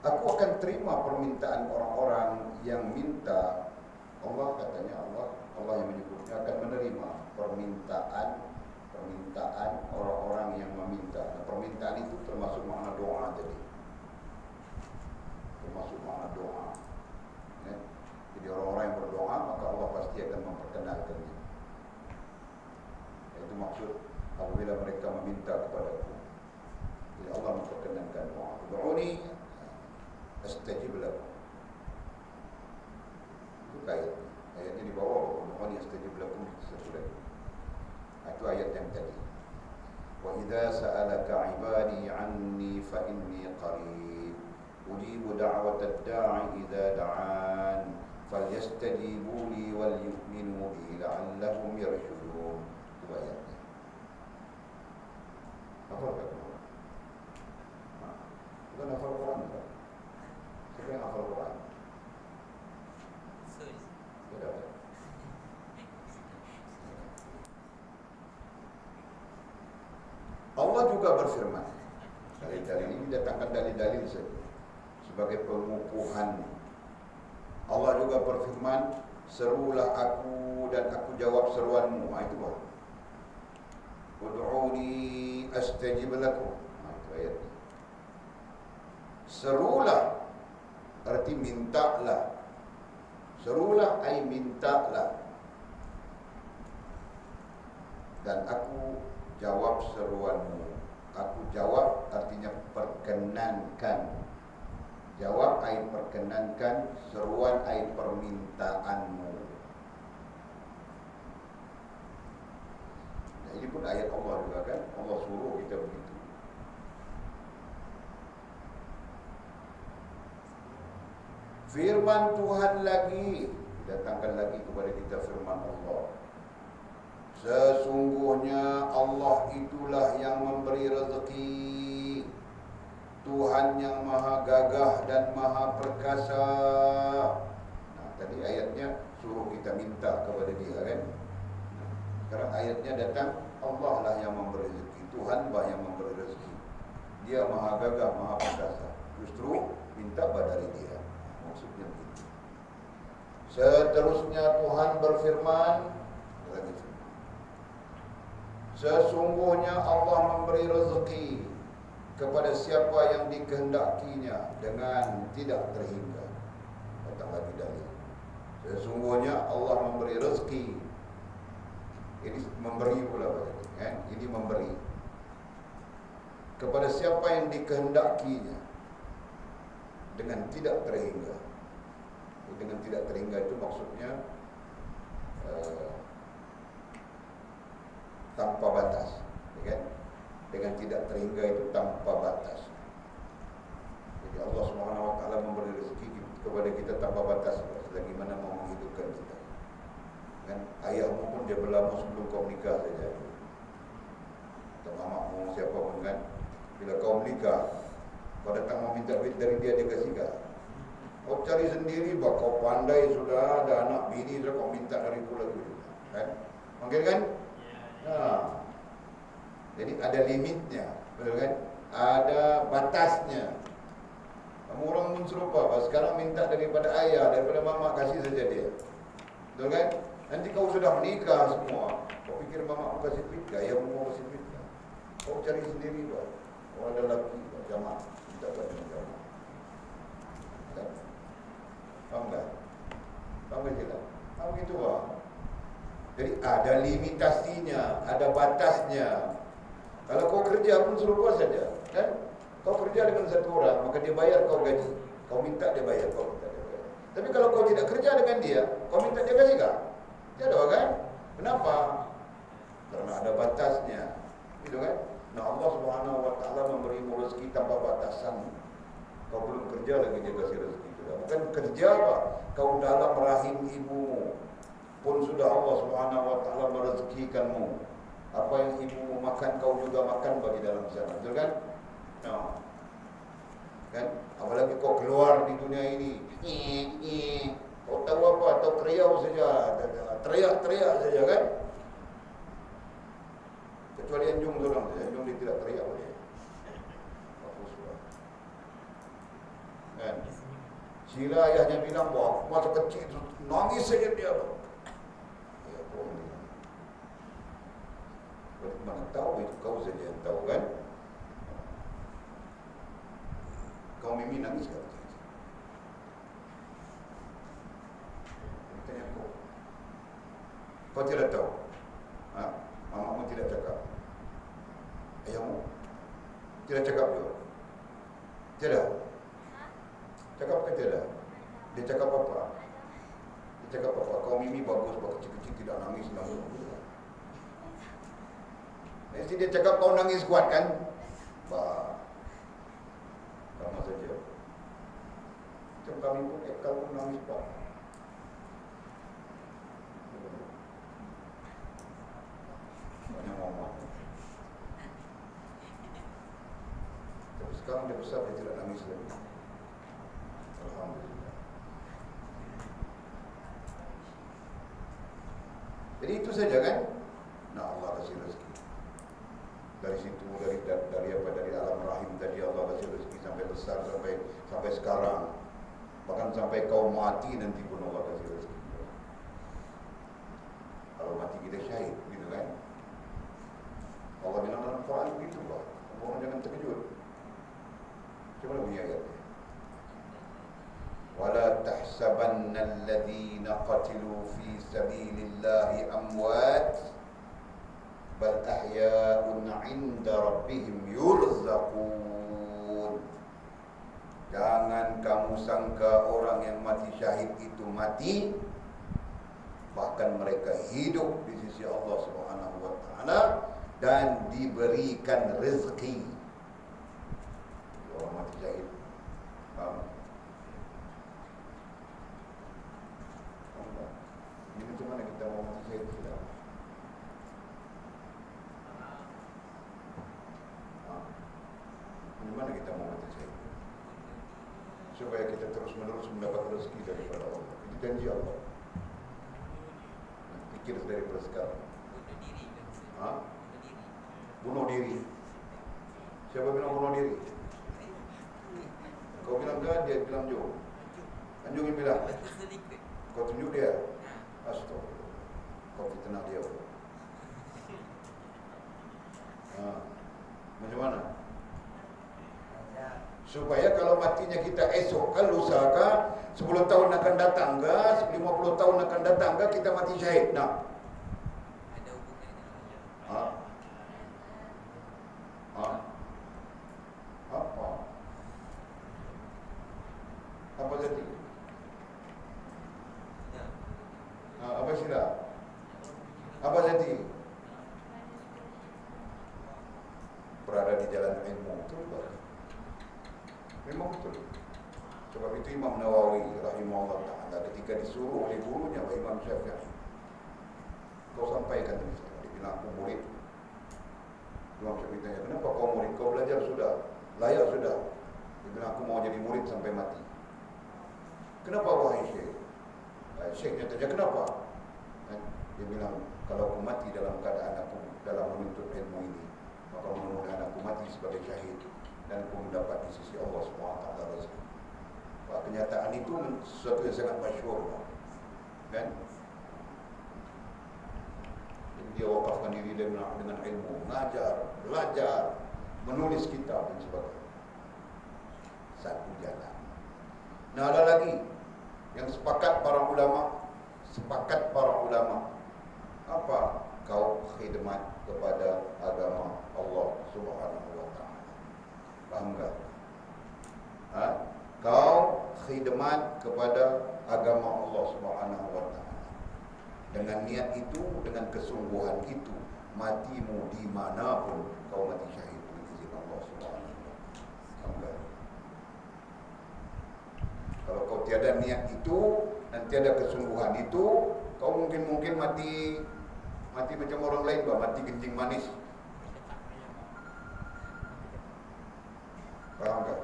Aku akan terima permintaan orang-orang yang minta. Allah katanya Allah yang menyebutnya akan menerima permintaan orang-orang yang meminta. Nah, permintaan itu termasuk makna doa tadi. Termasuk makna doa. Ya. Jadi orang-orang yang berdoa maka Allah pasti akan memperkenalkannya. Itu maksud apabila mereka meminta kepadaku. Jadi Allah memperkenalkan doa. Ud'uni astajib lakum. Itu ayatnya di bawah. Ud'uni astajib lakum sesudah itu. Itu ayat yang tadi. Wa idza sa'alaka 'ibadi 'anni fa inni qarib ujibu da'watad da'i idza da'an falyastajibu li wal yu'minu bi la'allahum yarshudun. Itu ayatnya. Hafal tak? Bukan hafal Quran tak? Siapa yang hafal Quran? Tidak ada. Allah juga berfirman. Dalil-dalil ini datangkan dalil-dalil sebagai pengukuhan. Allah juga berfirman, serulah aku dan aku jawab seruanmu. Itu bah. Ud'uni astajib lakum. Itu ayatnya. Serulah arti mintalah. Serulah ai mintalah. Dan aku jawab seruanmu. Aku jawab artinya perkenankan. Jawab ai perkenankan, seruan ai permintaanmu. Nah, ini pun ayat Allah juga kan. Allah suruh kita begitu. Firman Tuhan lagi, datangkan lagi kepada kita firman Allah. Sesungguhnya Allah itulah yang memberi rezeki. Tuhan yang maha gagah dan maha perkasa. Nah, tadi ayatnya suruh kita minta kepada dia kan. Sekarang ayatnya datang, Allah lah yang memberi rezeki. Tuhan lah yang memberi rezeki. Dia maha gagah, maha perkasa. Justru minta dari dia. Maksudnya begitu. Seterusnya Tuhan berfirman lagi. Sesungguhnya Allah memberi rezeki kepada siapa yang dikehendakinya dengan tidak terhingga. Datang lagi dalil. Sesungguhnya Allah memberi rezeki. Ini memberi pula kan? Ini memberi kepada siapa yang dikehendakinya dengan tidak terhingga. Dengan tidak terhingga itu maksudnya tanpa batas, kan? Dengan tidak terhingga itu tanpa batas. Jadi Allah Subhanahu wa taala memberi rezeki kepada kita tanpa batas, selagi mana mau menghidupkan kita. Kan ayahmu pun dia berlama sebelum kau menikah saja. Atau mamamu siapa pun kan, bila kau menikah, kau datang mau minta duit dari dia kasih kah? Kau cari sendiri, bah kau pandai sudah ada anak bini sudah kau minta dari pula gitu. Kan? Mungkin kan? Nah, jadi ada limitnya, betul kan? Ada batasnya. Kamu orang pun serupa, sekarang minta daripada ayah, daripada mama, kasih saja dia. Betul kan? Nanti kau sudah menikah semua, kau pikir mama mau kasih duit, ayah mau kasih duit. Kau cari sendiri, Pak. Kau ada lagi, jamaah, minta pada jamaah. Kan? Faham tak? Faham tak? Faham gitu, Pak. Jadi ada limitasinya, ada batasnya. Kalau kau kerja pun serupa saja, kan? Kau kerja dengan satu orang, maka dia bayar kau gaji. Kau minta dia bayar, kau minta dia bayar. Tapi kalau kau tidak kerja dengan dia, kau minta dia kasih tak? Tidak, kan? Kenapa? Karena ada batasnya, gitu kan? Nah, Allah Subhanahu Wa Taala memberimu rezeki tanpa batasan. Kau belum kerja lagi dia kasih rezeki sudah. Bukan kerja apa? Kau dalam rahim ibumu pun sudah Allah Subhanahu Wa Taala merezekikanmu. Apa yang ibumu makan kau juga makan bagi dalam sana, betul kan? Nah, kan? Apalagi kau keluar di dunia ini, kau tahu apa? Atau teriak saja, teriak saja, kan? Kecuali anjung orang, anjung dia tidak teriak boleh. Bagus sudah. Kan? Sila ayahnya bilang bahwa masa kecil itu nangis saja dia. Ya, bohong dia. Mana tahu itu kau saja yang tahu, kan? Kau Mimi nangis tak? Tanya kau. Kau tidak tahu? Ha? Mamamu tidak cakap. Ayahmu tidak cakap juga. Tidak. Cakap ke tidak? Dia cakap apa? Dia cakap apa? Kau Mimi bagus, kecil-kecil tidak nangis. Mesti dia cakap kau nangis kuat, kan? Bah, sama saja. Macam kami pun ekal pun nangis kuat. Banyak ngomong. Tapi sekarang dia besar, dia tidak nangis lagi. Alhamdulillah. Jadi itu saja, kan? Nah, Allah kasih rezeki. Dari situ, dari apa, dari alam rahim tadi Allah kasih rezeki sampai besar, sampai sekarang. Bahkan sampai kau mati nanti pun Allah kasih rezeki. Kalau mati kita syahid, gitu kan? Allah bilang dalam Quran begitu, Pak. Orang jangan terkejut. Coba bunyi ayatnya. Wala tahsabanna alladhina qatilu fi sabilillahi amwat bal ahya'un 'inda rabbihim yurzaqun. Jangan kamu sangka orang yang mati syahid itu mati, bahkan mereka hidup di sisi Allah Subhanahu Wa Taala dan diberikan rezeki. Orang mati syahid, faham? Ini macam mana kita mau mati syahid kita? Bagaimana kita mau mati syahid? Supaya kita terus-menerus mendapat rezeki daripada Allah. Itu janji Allah. Pikir daripada sekarang. Bunuh diri. Siapa bilang bunuh diri? Kau bilang kan, dia bilang jo. Anjung yang bilang. Kau tunjuk dia. Astagfirullah. Kau fitnah dia. Macam mana? Supaya kalau matinya kita esok ke lusa ke 10 tahun akan datang ke 50 tahun akan datang ke kita mati syahid. Nah, ada hubungannya. Apa jadi? Apa sila? Apa jadi? Berada di jalan ilmu. Betul tak? Memang betul. Sebab itu Imam Nawawi rahimahullah ta'ala ketika disuruh oleh gurunya Imam Syafi'i, kau sampaikan ini, dia bilang aku murid. Imam Syafi'i tanya, kenapa kau murid? Kau belajar sudah, layak sudah. Dia bilang aku mau jadi murid sampai mati. Kenapa wahai Syekh? Syekhnya tanya kenapa? Dia bilang kalau aku mati dalam keadaan aku dalam menuntut ilmu ini, maka mudah-mudahan aku mati sebagai syahid dan aku mendapat di sisi Allah SWT rezeki. Kenyataan itu sesuatu yang sangat masyhur, kan? Dia wakafkan diri dengan ilmu, mengajar, belajar, menulis kitab dan sebagainya. Satu jalan. Nah, ada lagi yang sepakat para ulama apa? Kau berkhidmat kepada agama Allah Subhanahu wa taala. Faham tak? Kau khidmat kepada agama Allah Subhanahu wa taala. Dengan niat itu, dengan kesungguhan itu, matimu di mana pun kau mati syahid dengan izin Allah Subhanahu wa taala. Faham tak? Kalau kau tiada niat itu dan tiada kesungguhan itu, kau mungkin mati macam orang lain, mati kencing manis. Faham tak?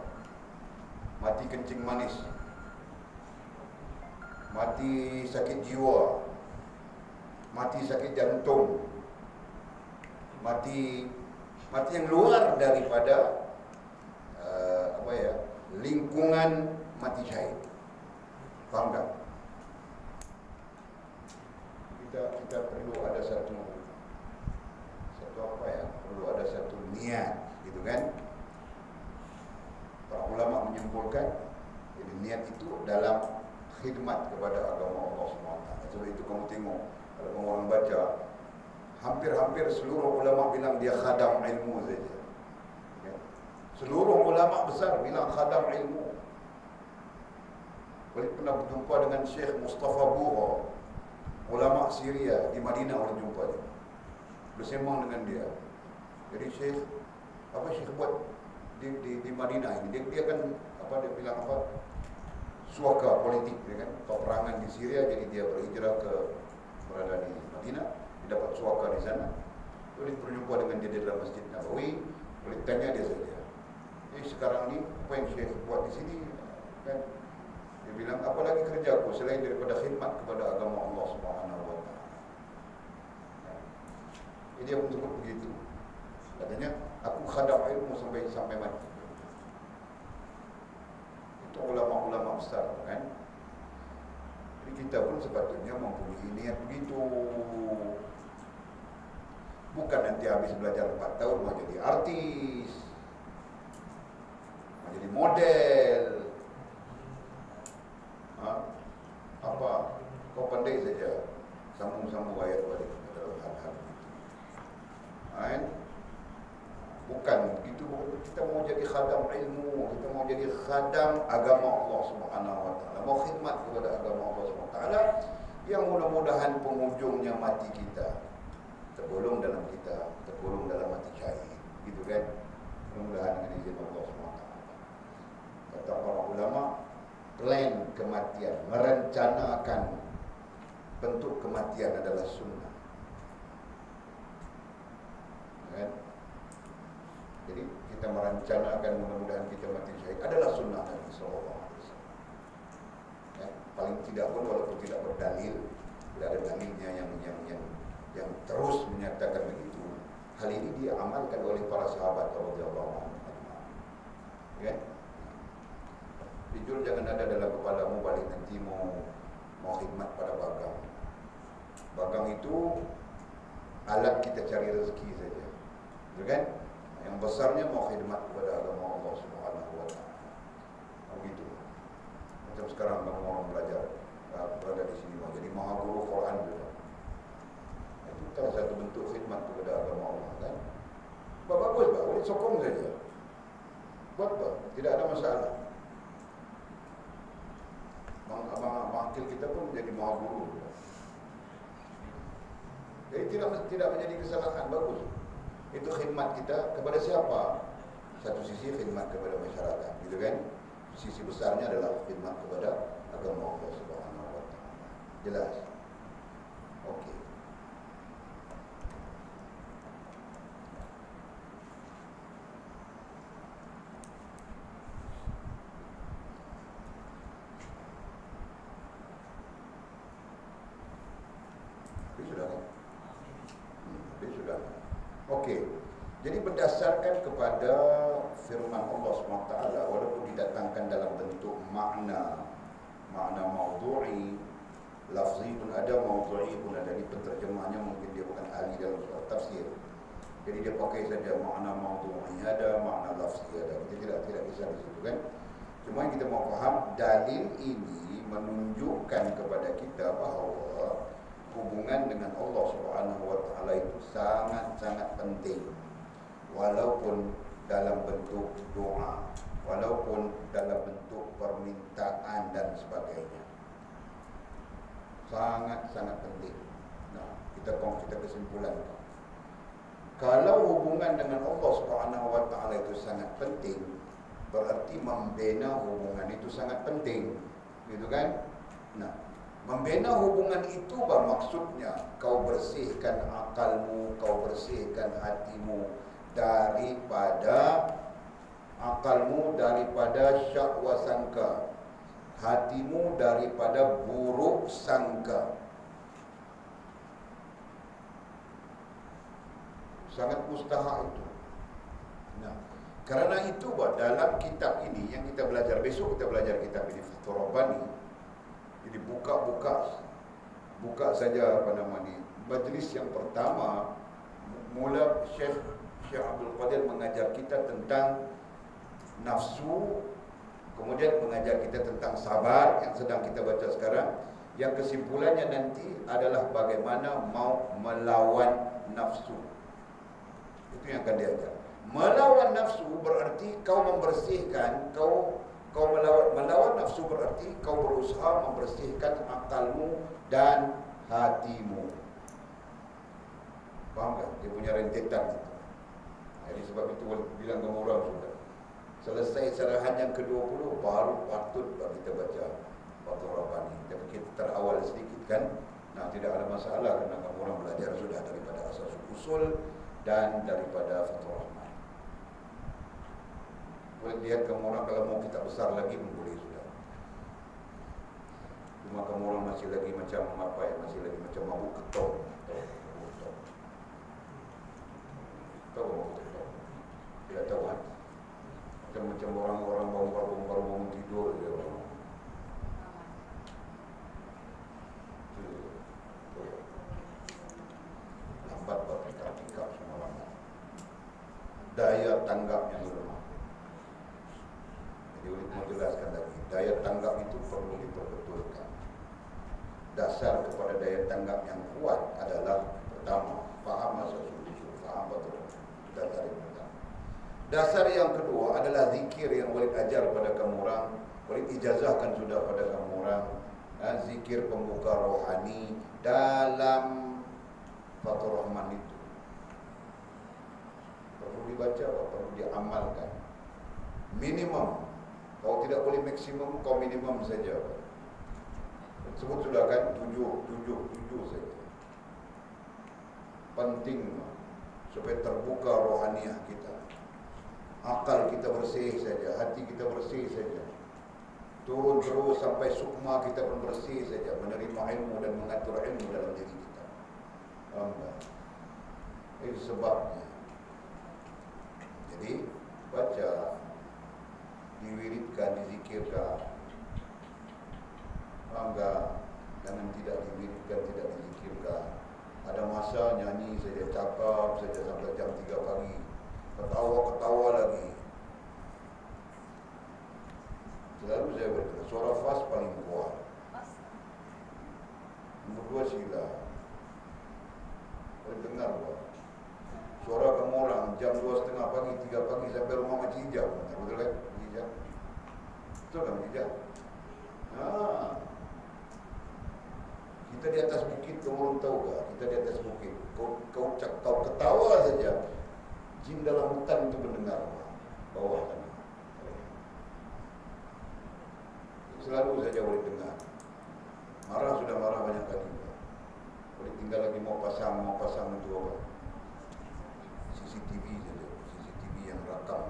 Mati kencing manis, mati sakit jiwa, mati sakit jantung, mati yang luar daripada lingkungan mati syahid. Faham tak? Kita perlu ada satu perlu ada satu niat, gitu kan? Para ulama menyimpulkan, jadi niat itu dalam khidmat kepada agama Allah SWT. Sebab itu kamu tengok, kalau orang baca, hampir-hampir seluruh ulama bilang dia khadam ilmu saja. Ya. Seluruh ulama besar bilang khadam ilmu. Boleh pernah berjumpa dengan Syekh Mustafa Buha, ulama Syria di Madinah, boleh jumpa dia. Bersembang dengan dia. Jadi Syekh, apa Syekh buat di Madinah ini? Dia kan dia bilang suaka politik, dia kan peperangan di Syria, jadi dia berhijrah berada di Madinah, dia dapat suaka di sana. Boleh berjumpa dengan dia di dalam Masjid Nabawi, boleh tanya dia saja. Jadi sekarang ni apa yang Syekh buat di sini, kan? Dia bilang, apa lagi kerja aku selain daripada khidmat kepada agama Allah Subhanahu wa taala. Jadi dia menyebut begitu. Katanya, aku khadam ilmu sampai mati. Itu ulama-ulama besar, kan? Jadi kita pun sepatutnya mempunyai niat begitu. Bukan nanti habis belajar 4 tahun mau jadi artis, mau jadi model. Kau pandai saja sambung-sambung ayat balik dalam hal-hal itu. Bukan begitu. Kita mau jadi khadam ilmu, kita mau jadi khadam agama Allah Subhanahu wa taala, mau khidmat kepada agama Allah Subhanahu wa taala, yang mudah-mudahan penghujungnya mati kita tergolong dalam mati syahid, gitu kan? Mudah-mudahan dengan izin Allah Subhanahu wa taala. Kata para ulama, plan kematian, merencanakan bentuk kematian adalah sunnah, kan? Jadi kita merencanakan mudah-mudahan kita mati syahid adalah sunnah Nabi sallallahu alaihi wasallam. Ya, paling tidak pun walaupun tidak berdalil, tidak ada dalilnya yang terus menyatakan begitu. Hal ini diamalkan oleh para sahabat radhiyallahu anhum. Ya. Jujur jangan ada dalam kepalamu balik nanti mau khidmat pada bagang. Bagang itu alat kita cari rezeki saja, betul kan? Yang besarnya mau khidmat kepada agama Allah Subhanahu wa taala. Begitu. Macam sekarang orang belajar berada di sini mau jadi maha guru Quran juga. Itu salah satu bentuk khidmat kepada agama Allah, kan? Bagus, boleh sokong saja. Buat tidak ada masalah. Abang akil kita pun menjadi maha guru. Jadi tidak menjadi kesalahan, bagus. Itu khidmat kita kepada siapa? Satu sisi khidmat kepada masyarakat, gitu kan? Sisi besarnya adalah khidmat kepada agama Allah Subhanahu wa taala. Jelas? Okey. Okey. Jadi berdasarkan kepada firman Allah SWT, walaupun didatangkan dalam bentuk makna maudhu'i, lafzi pun ada, maudhu'i pun ada. Di penterjemahnya mungkin dia bukan ahli dalam soal tafsir, jadi dia pakai saja makna maudhu'i ada, makna lafzi ada. Kita tidak kisah di situ, kan? Cuma yang kita mau faham, dalil ini menunjukkan kepada kita bahawa hubungan dengan Allah Subhanahu wa taala itu sangat sangat penting, walaupun dalam bentuk doa, walaupun dalam bentuk permintaan dan sebagainya. Sangat-sangat penting. Nah, kita kesimpulan. Kalau hubungan dengan Allah Subhanahu wa taala itu sangat penting, berarti membina hubungan itu sangat penting. Gitu kan? Nah, membina hubungan itu maksudnya kau bersihkan akalmu, kau bersihkan hatimu daripada akalmu daripada syak wa sangka, hatimu daripada buruk sangka. Sangat mustahak itu. Nah, karena itu dalam kitab ini yang kita belajar, besok kita belajar kitab ini Fathur Rabbani. Jadi buka saja apa nama ni, majlis yang pertama mula Syekh Abdul Qadir mengajar kita tentang nafsu, kemudian mengajar kita tentang sabar yang sedang kita baca sekarang. Yang kesimpulannya nanti adalah bagaimana mau melawan nafsu. Itu yang akan diajar. Melawan nafsu berarti kau membersihkan, kau melawan nafsu berarti kau berusaha membersihkan akalmu dan hatimu. Faham tak? Dia punya rentetan itu. Jadi sebab itu bilang kamu orang sudah selesai syarahan yang ke-20 baru patut kita baca Fathur Rabbani. Tapi kita terawal sedikit kan. Nah, tidak ada masalah kerana kamu orang belajar sudah daripada asas usul dan daripada Fathur Rabbani. Boleh lihat kamu orang kalau mau kita besar lagi pun boleh sudah. Cuma kamu orang masih lagi macam apa ya, masih lagi macam mabuk ketok. Tahu mabuk ketok? Tidak tahu kan? Macam orang-orang bongkar bangun tidur dia orang. Lambat berpikir-pikir semua orang. Daya tanggapnya lemah. Jadi mau jelaskan lagi, daya tanggap itu perlu diperbetulkan. Dasar kepada daya tanggap yang kuat adalah pertama, faham asas usul, faham betul. Dasar yang pertama. Dasar yang kedua adalah zikir yang Walid ajar pada kamu orang, Walid ijazahkan sudah pada kamu orang. Zikir pembuka rohani dalam Fathur Rahman itu perlu dibaca, perlu diamalkan. Minimum. Kau tidak boleh maksimum, kau minimum saja. Sebut sudah kan, 7 saja. Penting supaya terbuka rohaniah kita. Akal kita bersih saja, hati kita bersih saja. Turun terus sampai sukma kita pun bersih saja, menerima ilmu dan mengatur ilmu dalam diri kita. Itu sebabnya. Jadi baca, diwiridkan, dizikirkan. Jangan tidak diwiridkan, tidak dizikirkan. Ada masa nyanyi saja, cakap saja sampai jam 3 pagi. Ketawa lagi. Selalu saya berkata, suara fas paling kuat. Nombor 2 sila. Boleh dengar buat. Suara kamu orang jam 2:30 pagi, 3 pagi sampai rumah Makcik Hijau. Betul kan? Hijau. Betul kan Hijau? Kita di atas bukit, kamu orang tahu tak? Kita di atas bukit. Kau ketawa saja. Jin dalam hutan itu mendengar bawah sana. Selalu saja boleh dengar. Marah sudah marah banyak kali. Boleh tinggal lagi mau pasang itu apa? CCTV saja. CCTV yang rakam.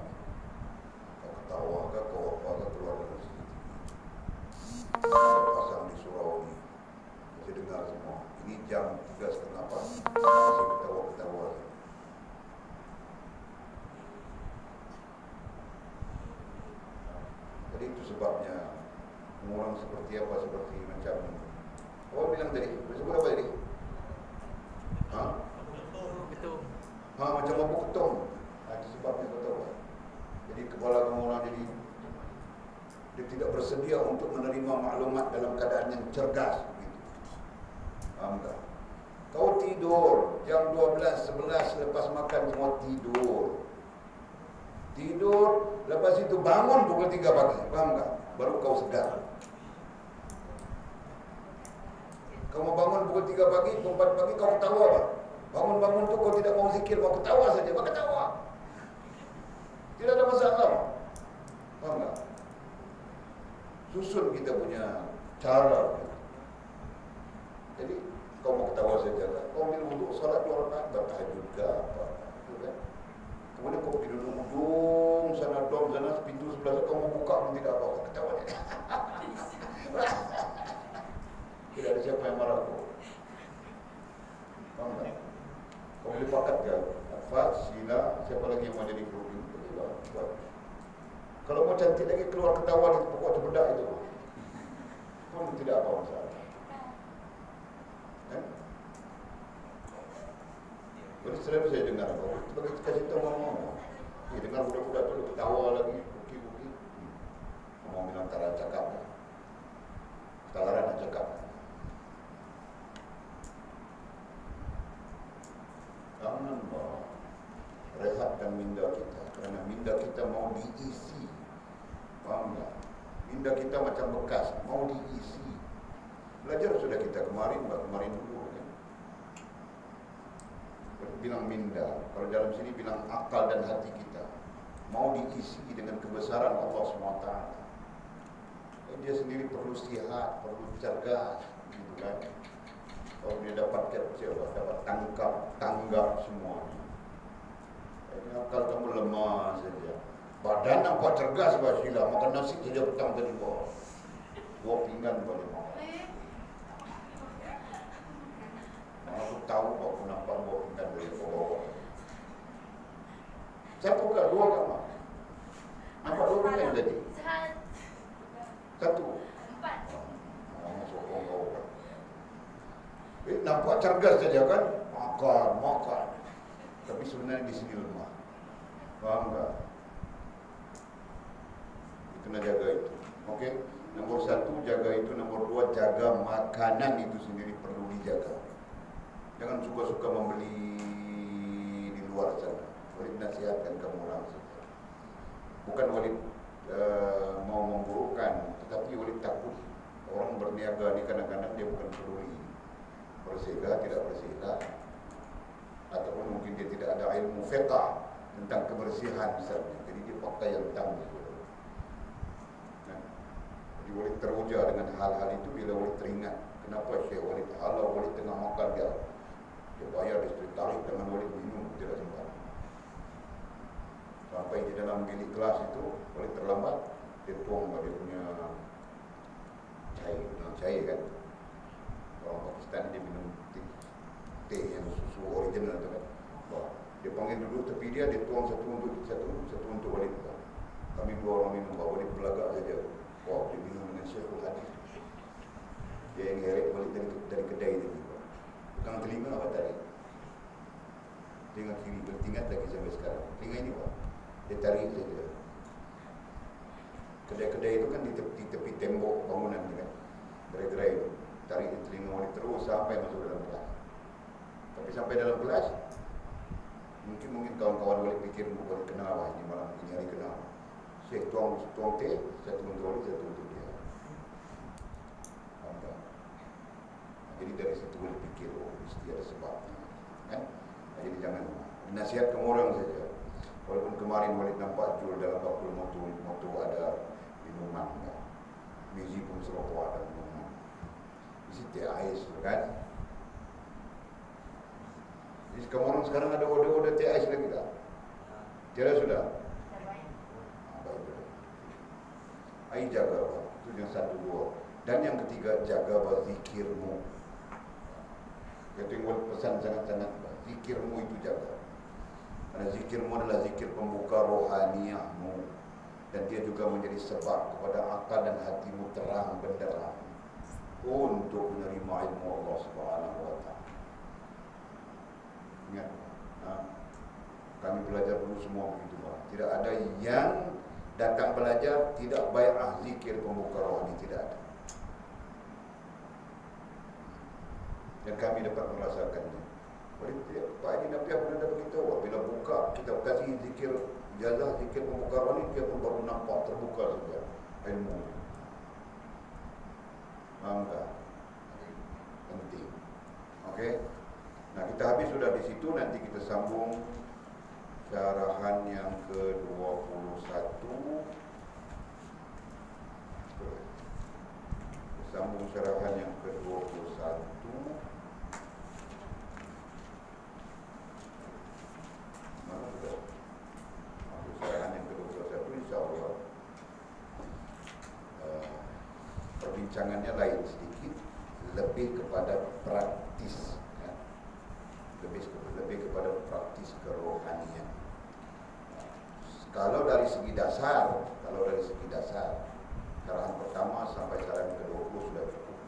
Kau ketawa ke, kau apa ke, keluar dari CCTV. Pasang di surau ini. Bisa dengar semua. Ini jam 3:30 pagi. Masih ketawa-ketawa. Jadi itu sebabnya orang seperti apa, seperti macam oh bilang tadi, sebut apa tadi? Betul. Macam mabuk ketong. Itu sebabnya betul. Jadi kepala kamu orang jadi dia tidak bersedia untuk menerima maklumat dalam keadaan yang cergas gitu. Faham tak? Kau tidur jam 12, 11 lepas makan semua tidur. Tidur, lepas itu bangun pukul 3 pagi. Faham tak? Baru kau sedar. Kau mau bangun pukul 3 pagi, pukul 4 pagi kau ketawa apa? Bangun-bangun tu kau tidak mau zikir, mau ketawa saja. Apa ketawa? Tidak ada masalah. Faham tak? Susun kita punya cara. Jadi kau mau ketawa saja kan? Kau ambil wuduk, solat 2 rakaat, bertahajud ke apa? Kan? Kemudian kau pergi duduk ujung sana, dom sana, pintu sebelah sana, kau mau buka pun tidak apa-apa. Ketawa saja. Tidak ada siapa yang marah kau. Faham tak? Kau boleh pakat ke? Fat, Sila, siapa lagi yang mau jadi guru? Buat. Kalau mau cantik lagi keluar ketawa di pokok cempedak itu pun tidak apa masalah. Jadi selalu saya dengar kau bagi kasih tahu ngomong. Dengar budak-budak tu ketawa lagi, buki-buki. Ngomong bilang antara cakap. Talaran nak cakap. Jangan rehatkan minda kita, kerana minda kita mau diisi. Faham tak? Minda kita macam bekas, mau diisi. Belajar sudah kita kemarin dulu kan? Bilang minda, kalau dalam sini bilang akal dan hati kita mau diisi dengan kebesaran Allah SWT. Dia sendiri perlu sihat, perlu cergas, gitu kan? Kalau dia dapat capture, dapat tanggap semua. Ini akal kamu lemah saja. Badan nampak cergas Basila, makan nasi saja petang tadi bawah. 2 pinggan boleh makan. Aku tahu aku nampak 2 pinggan dari bawah. Satu ke 2 kamar? Nampak 2 pinggan tadi? 1. 4. Sokong kau. Nampak cergas saja kan? Makan. Tapi sebenarnya di sini lemah. Faham tak? Kena jaga itu. Okey. Nombor 1 jaga itu, nombor 2 jaga makanan itu sendiri perlu dijaga. Jangan suka-suka membeli di luar sana. Walid nasihatkan kamu orang saja. Bukan Walid mau memburukkan, tetapi Walid takut orang berniaga ni kadang-kadang dia bukan peduli bersihkah, tidak bersihkah, ataupun mungkin dia tidak ada ilmu fiqh tentang kebersihan misalnya. Jadi dia pakai yang tangguh. Jadi Walid teruja dengan hal-hal itu bila Walid teringat kenapa Syekh Walid kalau Walid tengah makan dia bayar, dia tarik dengan Walid minum, tidak sembarang. Sampai di dalam bilik kelas itu Walid terlambat, dia tuang dia punya cair kan. Orang Pakistan dia minum teh yang susu original tu kan. Dia panggil duduk tepi dia tuang satu untuk Walid. Kami 2 orang minum, Walid belagak saja. Wah, dia minum dengan Syekhul Hadis. Dia yang heret Walid dari kedai tadi. Bukan telinga apa tadi? Telinga kiri, bertingat lagi sampai sekarang. Telinga ini apa? Dia tarik saja. Kedai-kedai itu kan di tepi tembok bangunan kan. Gerai-gerai itu. Tarik telinga Walid terus sampai masuk dalam kelas. Tapi sampai dalam kelas, mungkin kawan-kawan Walid fikir Walid kenal lah, ini malam ini hari kenal. Syekh tuang teh, satu untuk Walid, satu untuk dia. Faham? Jadi dari situ Walid fikir, mesti ada sebabnya, kan? Jadi jangan nasihat ke orang saja. Walaupun kemarin Walid nampak jual dalam bakul moto ada minuman, kan? Biji pun serokok ada minuman. Isi teh ais, kan? Jadi kamu orang sekarang ada order teh ais lagi tak? Tiada sudah? Baik. Jaga itu yang 1, 2. Dan yang ketiga, jaga zikirmu. Itu yang pesan sangat-sangat, zikirmu itu jaga. Karena zikirmu adalah zikir pembuka rohaniahmu. Dan dia juga menjadi sebab kepada akal dan hatimu terang benderang untuk menerima ilmu Allah Subhanahu wa taala. Ingat, kami belajar dulu semua begitu, Pak. Tidak ada yang datang belajar tidak bai'ah zikir pembuka rohani, tidak ada. dan kami dapat merasakannya. Pak Haji Nafiah pernah ada beritahu, bila buka kita kasih zikir ijazah, zikir pembukaan ini, dia pun baru nampak terbuka saja ilmu. Faham tak? Penting. Okey. Nah, kita habis sudah di situ, nanti kita sambung syarahan yang ke-21. Sambung syarahan yang ke-21. Mana sudah? Syarahan yang ke-21, insyaAllah perbincangannya lain sedikit, lebih kepada praktis, ya. lebih kepada praktis kerohanian. Kalau dari segi dasar, syarahan pertama sampai syarahan ke-20 sudah cukup.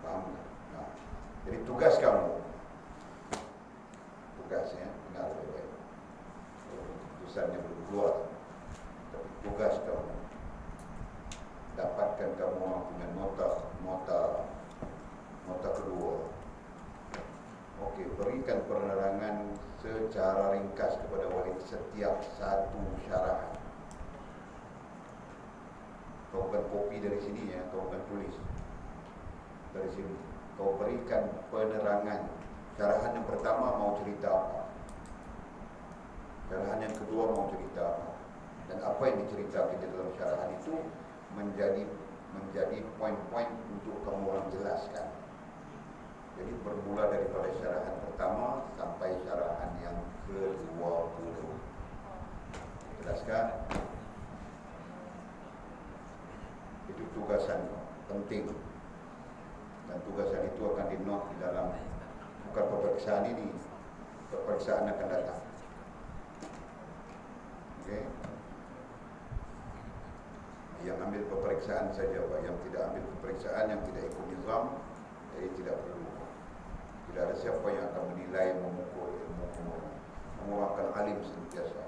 Paham? Nah, jadi tugas kamu, tugasnya dengar baik-baik. Keputusannya belum keluar, tapi tugas kamu, dapatkan kamu punya nota kedua. Okey, berikan penerangan secara ringkas kepada walid setiap satu syarahan. Kau bukan kopi dari sini ya, kau bukan tulis dari sini. Kau berikan penerangan. Syarahan yang pertama mau cerita apa? Syarahan yang kedua mau cerita apa? Dan apa yang diceritakan di dalam syarahan itu menjadi poin-poin untuk kamu orang jelaskan. Jadi bermula daripada syarahan pertama sampai syarahan yang ke-20. Jelaskan? Itu tugasan penting. Dan tugasan itu akan di-note di dalam, bukan peperiksaan ini, peperiksaan akan datang. Okey. Yang ambil peperiksaan saja, Pak. Yang tidak ambil peperiksaan, yang tidak ikut nizam, jadi tidak perlu. Tidak ada siapa yang akan menilai, memukul ilmu kamu. Kamu akan alim sentiasa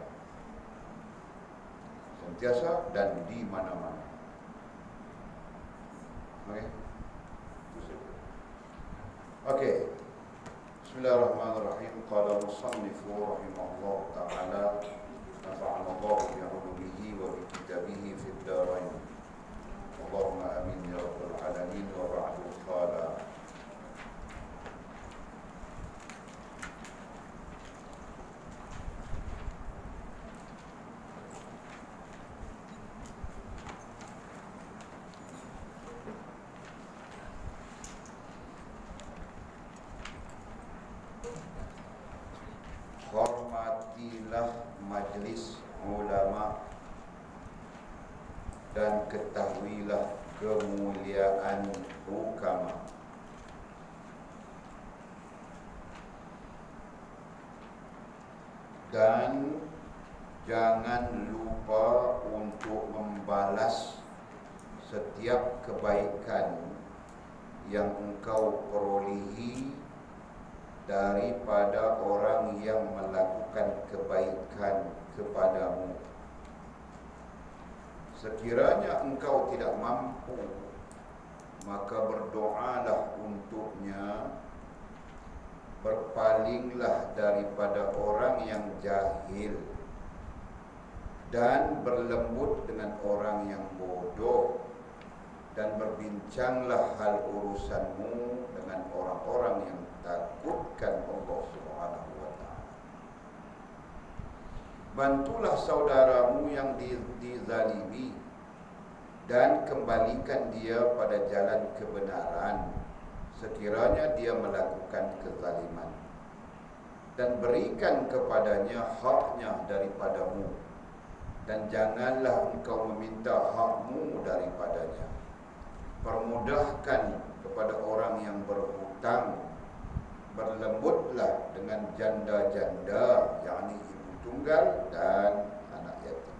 dan di mana-mana. Okey. Okey. Bismillahirrahmanirrahim. Qala musannifu rahimahullah ta'ala, nafa'ana Allah bi ulumihi wa bi kitabihi fid darain. Allahumma amin ya rabbal alamin. Wa ba'du qala hormatilah majlis ulama dan ketahuilah kemuliaan hukama. Dan jangan lupa untuk membalas setiap kebaikan yang engkau perolehi daripada orang yang melakukan kebaikan kepadamu. Sekiranya engkau tidak mampu, maka berdoalah untuknya, berpalinglah daripada orang yang jahil, dan berlembut dengan orang yang bodoh, dan berbincanglah hal urusanmu dengan orang-orang yang takutkan Allah Subhanahu wa ta'ala. Bantulah saudaramu yang dizalimi dan kembalikan dia pada jalan kebenaran sekiranya dia melakukan kezaliman, dan berikan kepadanya haknya daripadamu, dan janganlah engkau meminta hakmu daripadanya. Permudahkan kepada orang yang berhutang, berlembutlah dengan janda-janda, yakni ibu tunggal dan anak yatim.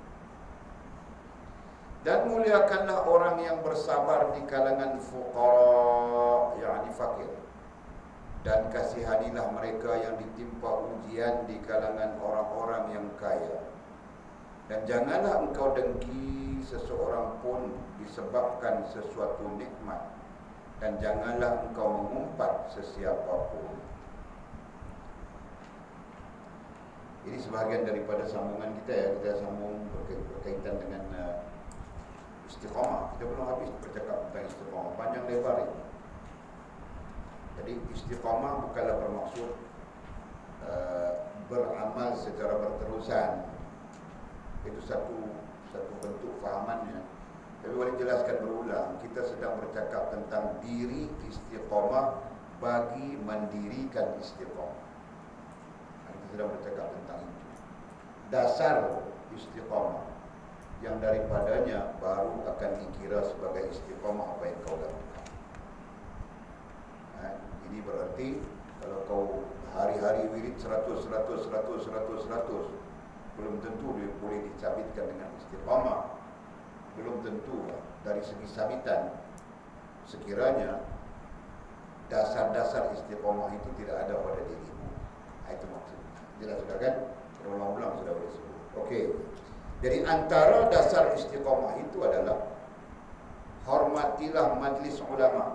Dan muliakanlah orang yang bersabar di kalangan fuqara, yakni fakir. Dan kasihanilah mereka yang ditimpa ujian di kalangan orang-orang yang kaya. Dan janganlah engkau dengki seseorang pun disebabkan sesuatu nikmat dan janganlah engkau mengumpat sesiapa pun. Ini sebahagian daripada sambungan kita ya, kita sambung berkaitan dengan istiqamah. Kita belum habis bercakap tentang istiqamah, panjang lebar ini. Jadi istiqamah bukanlah bermaksud beramal secara berterusan. Itu satu bentuk fahamannya. Tapi boleh jelaskan berulang, kita sedang bercakap tentang diri istiqamah bagi mendirikan istiqamah. Kita sedang bercakap tentang itu. Dasar istiqamah yang daripadanya baru akan dikira sebagai istiqamah apa yang kau lakukan. Ini berarti kalau kau hari-hari wirid 100 belum tentu dia boleh dicabitkan dengan istiqamah. Belum tentu dari segi sabitan. Sekiranya dasar-dasar istiqamah itu tidak ada pada dirimu. Itu maksudnya. Jelas sudah kan? Berulang-ulang sudah boleh sebut. Okey. Jadi antara dasar istiqamah itu adalah hormatilah majlis ulama.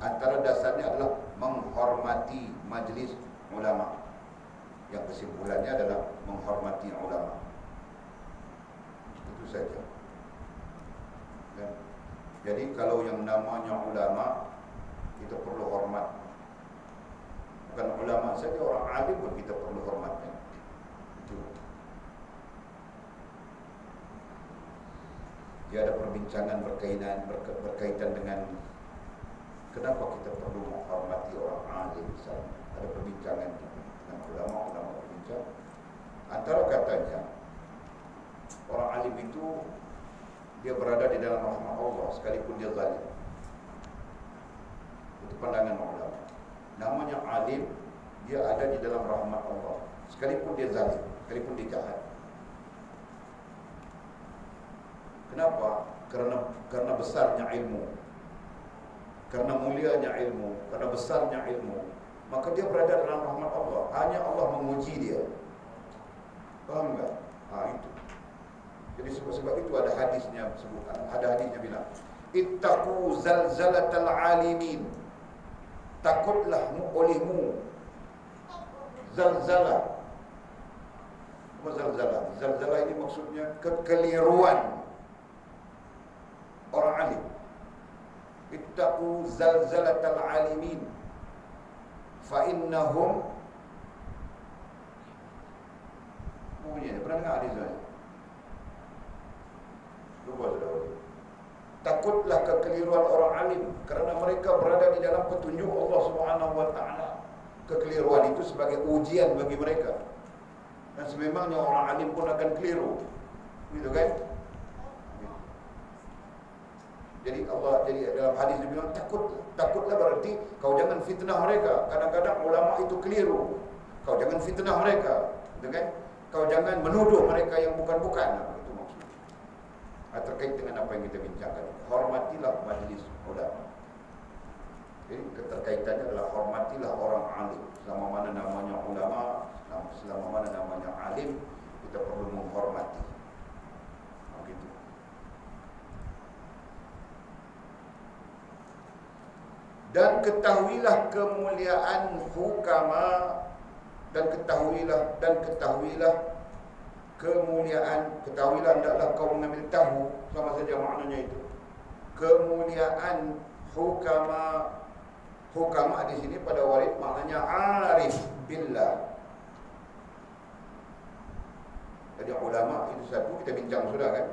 Antara dasarnya adalah menghormati majlis ulama. Yang kesimpulannya adalah menghormati ulama. Itu saja. Ya. Jadi kalau yang namanya ulama, kita perlu hormat. Bukan ulama saja, orang alim pun kita perlu hormatnya. Itu. Dia ada perbincangan berkaitan dengan kenapa kita perlu menghormati orang alim misalnya. Ada perbincangan dengan ulama berbincang. Antara katanya, orang alim itu dia berada di dalam rahmat Allah sekalipun dia zalim. Itu pandangan ulama. Namanya alim, dia ada di dalam rahmat Allah sekalipun dia zalim, sekalipun dia jahat. Kenapa? Karena besarnya ilmu, karena mulianya ilmu, karena besarnya ilmu, maka dia berada dalam rahmat Allah. Hanya Allah menguji dia. Faham tak? Itu. Jadi sebab itu ada hadisnya sebutkan. Ada hadisnya bilang, ittaqu zalzalatal alimin. Takutlah olehmu zalzalah. Apa zalzalah? Zalzalah ini maksudnya kekeliruan orang alim. Ittaqu zalzalatal alimin fa innahum pernah dengar hadis ini? Lupa sudah. Takutlah kekeliruan orang alim kerana mereka berada di dalam petunjuk Allah Subhanahu wa taala. Kekeliruan itu sebagai ujian bagi mereka. Dan sememangnya orang alim pun akan keliru. Gitu kan? Jadi dalam hadis dia bilang takutlah berarti kau jangan fitnah mereka. Kadang-kadang ulama itu keliru. Kau jangan fitnah mereka, gitu kan? Kau jangan menuduh mereka yang bukan-bukan. Itu maksudnya. Terkait dengan apa yang kita bincangkan. Hormatilah majlis ulama. Jadi keterkaitannya adalah hormatilah orang alim. Selama mana namanya ulama, selama mana namanya alim, kita perlu menghormati. Begitu. Dan ketahuilah kemuliaan hukama, dan ketahuilah kemuliaan, ketahuilah hendaklah kau mengambil tahu, sama saja maknanya itu. Kemuliaan hukama. Hukama di sini pada warid maknanya arif billah. Jadi ulama itu satu, kita bincang sudah kan.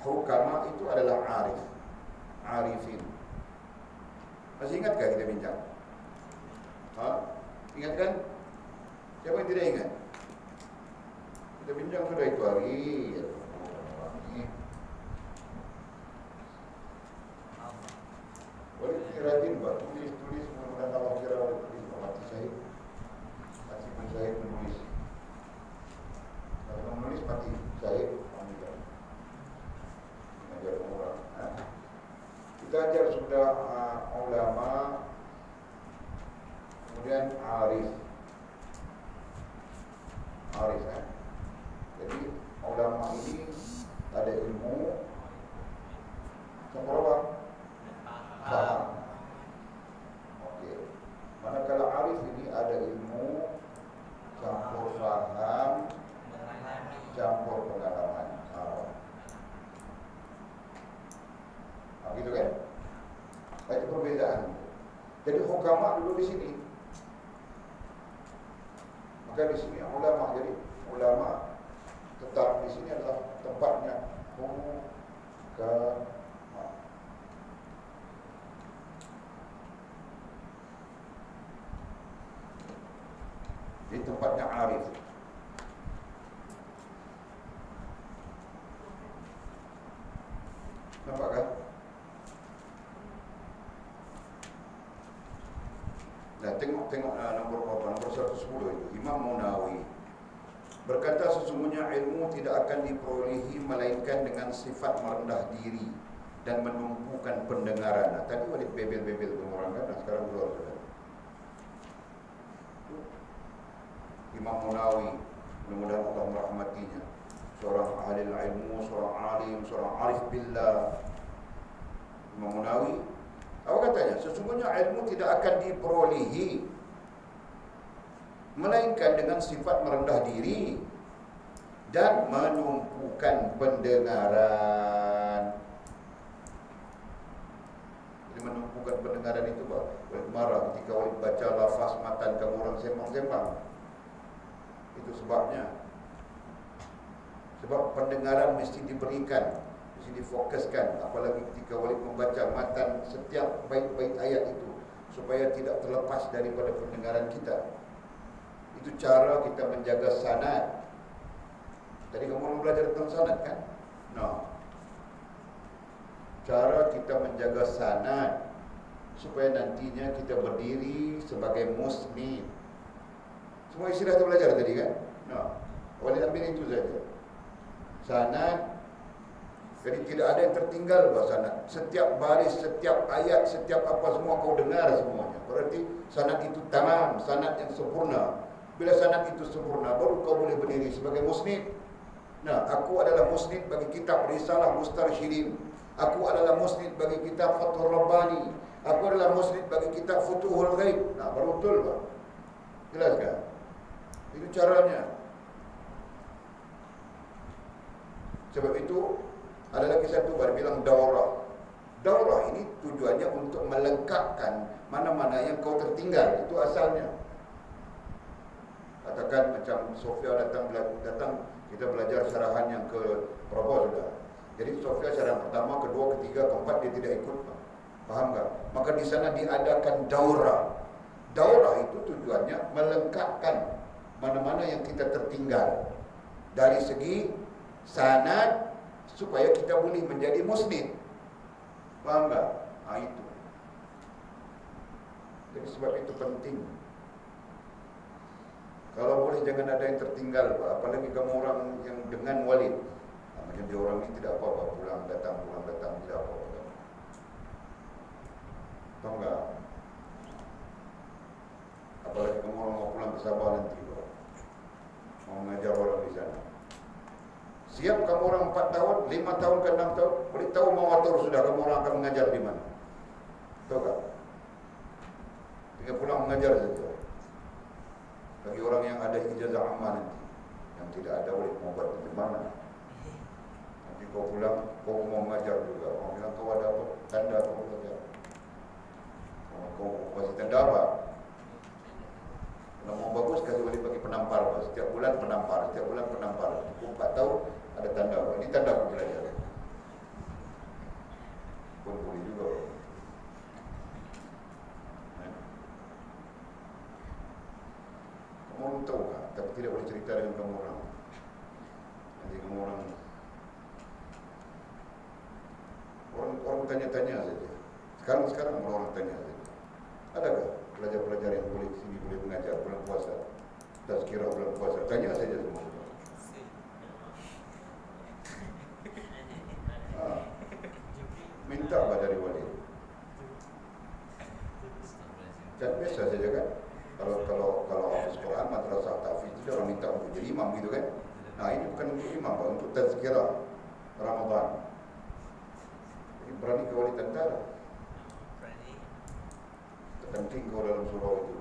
Hukama itu adalah arif, arifin. Masih ingatkah kita bincang? Ingat kan? Siapa yang tidak ingat? Kita bincang sudah itu hari. Boleh rajin buat tulis mudah-mudahan Allah kira boleh tulis mati syahid. Mati pun syahid menulis. Kalau menulis mati syahid alhamdulillah. Mengajar orang. Kita ajar sudah ulama, kemudian arif. Jadi ulama ini ada ilmu, seberapa? Faham. Manakala arif ini ada ilmu campur faham, campur pengalaman. Gitu kan? Itu perbezaan. Jadi hukama dulu di sini. Maka di sini ulama, jadi ulama tetap di sini adalah tempatnya hukama. Di tempatnya arif. Nampak kan? Nah, tengok nombor 110 itu. Imam Munawi berkata, sesungguhnya ilmu tidak akan diperolehi melainkan dengan sifat merendah diri dan menumpukan pendengaran. Nah, tadi balik bebel-bebel orang kan, nah sekarang keluar sudah. Imam Munawi, mudah-mudahan Allah merahmatinya, seorang ahli ilmu, seorang alim, seorang arif billah. Imam Munawi, apa katanya? Sesungguhnya ilmu tidak akan diperolehi melainkan dengan sifat merendah diri dan menumpukan pendengaran. Jadi menumpukan pendengaran itu Walid marah ketika Walid baca lafaz matan kamu orang sembang-sembang. Itu sebabnya. Sebab pendengaran mesti diberikan, mesti difokuskan, apalagi ketika Walid membaca matan setiap bait-bait ayat itu, supaya tidak terlepas daripada pendengaran kita. Itu cara kita menjaga sanad. Tadi kamu belajar tentang sanad kan? No. Cara kita menjaga sanad supaya nantinya kita berdiri sebagai muslim. Semua istilah itu belajar tadi kan? No. Walid ambil itu saja. Sanad. Jadi tidak ada yang tertinggal bah sanad. Setiap baris, setiap ayat, setiap apa semua kau dengar semuanya. Berarti sanad itu tamam, sanad yang sempurna. Bila sanad itu sempurna, baru kau boleh berdiri sebagai musnid. Nah, aku adalah musnid bagi kitab Risalah Mustarsyirin. Aku adalah musnid bagi kitab Fathur Rabbani. Aku adalah musnid bagi kitab Futuhul Ghaib. Nah, baru betul Pak. Jelas kan? Itu caranya. Sebab itu ada lagi satu baru bilang daurah. Daurah ini tujuannya untuk melengkapkan mana-mana yang kau tertinggal. Itu asalnya. Katakan macam Sofia datang kita belajar syarahan yang ke berapa sudah. Jadi Sofia syarahan pertama, kedua, ketiga, keempat dia tidak ikut. Faham tak? Maka di sana diadakan daurah. Daurah itu tujuannya melengkapkan mana-mana yang kita tertinggal dari segi sanad supaya kita boleh menjadi muslim. Faham tak? Itu. Jadi sebab itu penting. Kalau boleh jangan ada yang tertinggal, Pak. Apalagi kamu orang yang dengan Walid. Macam dia orang ini tidak apa-apa, pulang datang, tidak apa-apa. Tahu tak? Apalagi kamu orang mau pulang ke Sabah nanti, Pak. Mau mengajar orang di sana. Siap kamu orang 4 tahun, 5 tahun ke 6 tahun, boleh tahu mau atur sudah kamu orang akan mengajar di mana. Tahu tak? Tinggal pulang mengajar saja. Bagi orang yang ada ijazah amal nanti, yang tidak ada boleh mau buat di mana. Nanti kau pulang, kau mau mengajar juga. Orang bilang kau ada apa? Tanda kau mengajar. Kau kasih tanda apa? Kalau mau bagus kasih boleh bagi penampar. Setiap bulan penampar, setiap bulan penampar. Cukup 4 tahun ada tanda. Ini tanda aku belajar. Pun boleh juga. Kamu orang tahu kan? Tapi tidak boleh cerita dengan kamu orang. Nanti kamu orang tanya-tanya saja. Sekarang orang tanya saja. Adakah pelajar-pelajar yang boleh sini boleh mengajar bulan puasa? Tazkirah bulan puasa. Tanya saja semua. Minta apa dari wali? Dan biasa saja kan. Kalau hafiz Quran, madrasah tahfiz itu orang minta untuk jadi imam gitu kan. Nah ini bukan untuk imam, Pak, untuk tazkirah Ramadan. Jadi berani ke wali tentara. Tapi kencing kau dalam surau itu.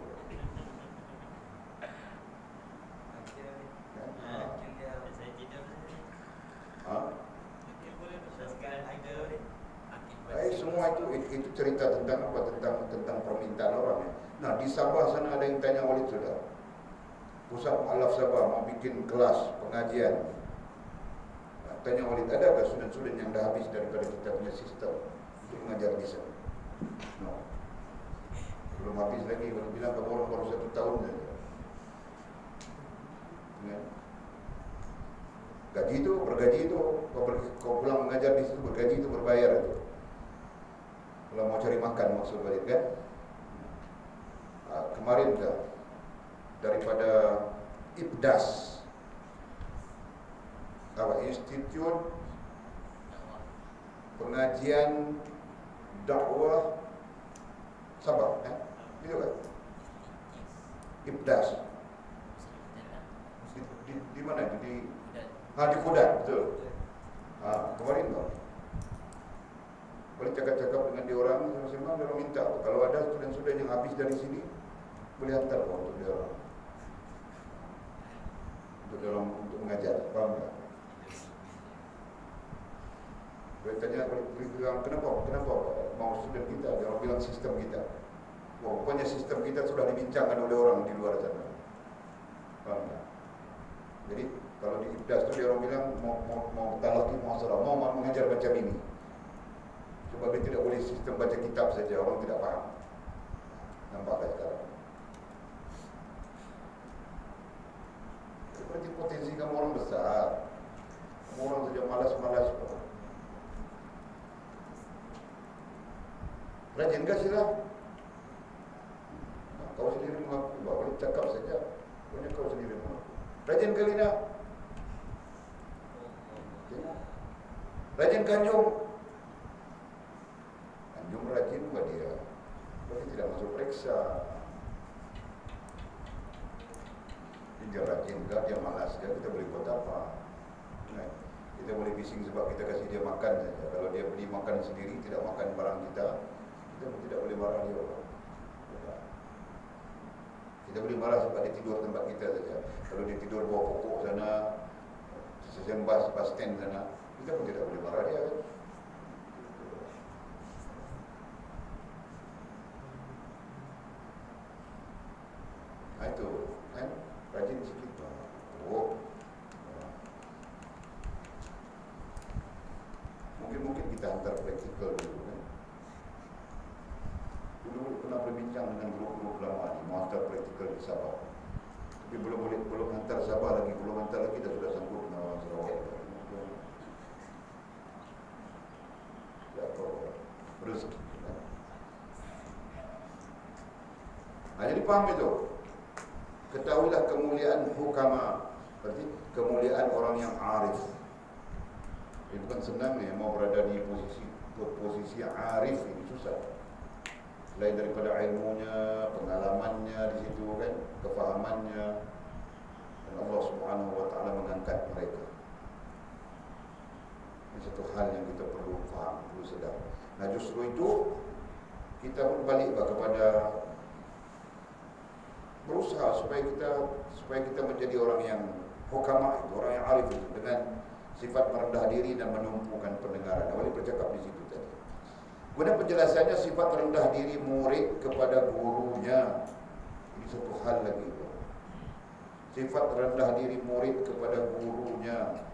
Semua itu cerita tentang apa? Tentang permintaan orang. Ya. Nah di Sabah sana ada yang tanya Walid sudah. Pusat Mu'alaf Sabah mau bikin kelas pengajian. Nah, tanya Walid, adakah student-student yang dah habis daripada kita punya sistem untuk mengajar di sana? No. Belum habis lagi. Walid bilang kamu orang baru 1 tahun saja. Ya. Gaji itu, bergaji itu, kau pulang mengajar di situ, bergaji itu berbayar itu. Kalau mau cari makan maksud Walid kan. Kemarin dah daripada IPDAS, Institut Pengajian Dakwah Sabah, itu kan? IPDAS. Di mana itu? Di Kudat, betul. Kemarin tu, boleh cakap-cakap dengan dia orang, sama-sama dia orang minta kalau ada student-student yang habis dari sini, boleh hantar untuk dia orang. Untuk mengajar, faham tak? Boleh tanya, boleh bilang kenapa mau student kita? Dia orang bilang sistem kita. Pokoknya sistem kita sudah dibincangkan oleh orang di luar sana. Faham tak? Jadi kalau di IPDAS tu dia orang bilang mau talaqi muhasarah, mau mengajar macam ini. Sebab dia tidak boleh sistem baca kitab saja, orang tidak faham. Nampaklah sekarang. Berarti potensi kamu orang besar. Kamu orang saja malas-malas. Rajin ke sila? Kau sendiri mengaku, boleh cakap saja. Pokoknya kau sendiri mengaku. Rajin ke Lina? Rajin Kanjung? Kanjung rajin buat dia. Tapi tidak masuk periksa. Dia rajin ke, dia malas ke, kita boleh buat apa? Nah, kita boleh bising sebab kita kasih dia makan saja. Kalau dia beli makan sendiri, tidak makan barang kita tidak boleh marah dia. Kita boleh marah sebab dia tidur tempat kita saja. Kalau dia tidur bawah pokok sana, stesen bas stand sana, kita pun tidak boleh marah dia. Nah itu, kan? Rajin sikit. Mungkin kita hantar praktikal dulu kan. Dulu pernah berbincang dengan grup-grup lama di hantar praktikal di Sabah. Tapi belum hantar Sabah lagi, belum hantar lagi dah sudah sanggup dengan orang Sarawak. Ya rezeki. Nah, jadi faham itu. Ketahuilah kemuliaan hukama, berarti kemuliaan orang yang arif. Ini bukan senang ya, mau berada di posisi arif ini susah. Selain daripada ilmunya, pengalamannya di situ kan, kefahamannya, dan Allah Subhanahu wa taala mengangkat mereka. Ini satu hal yang kita perlu faham, perlu sedar. Nah, justru itu kita berbalik kepada berusaha supaya kita menjadi orang yang hukama itu, orang yang arif itu, dengan sifat merendah diri dan menumpukan pendengaran. Awalnya bercakap di situ tadi. Kemudian penjelasannya sifat rendah diri murid kepada gurunya. Ini satu hal lagi. Sifat rendah diri murid kepada gurunya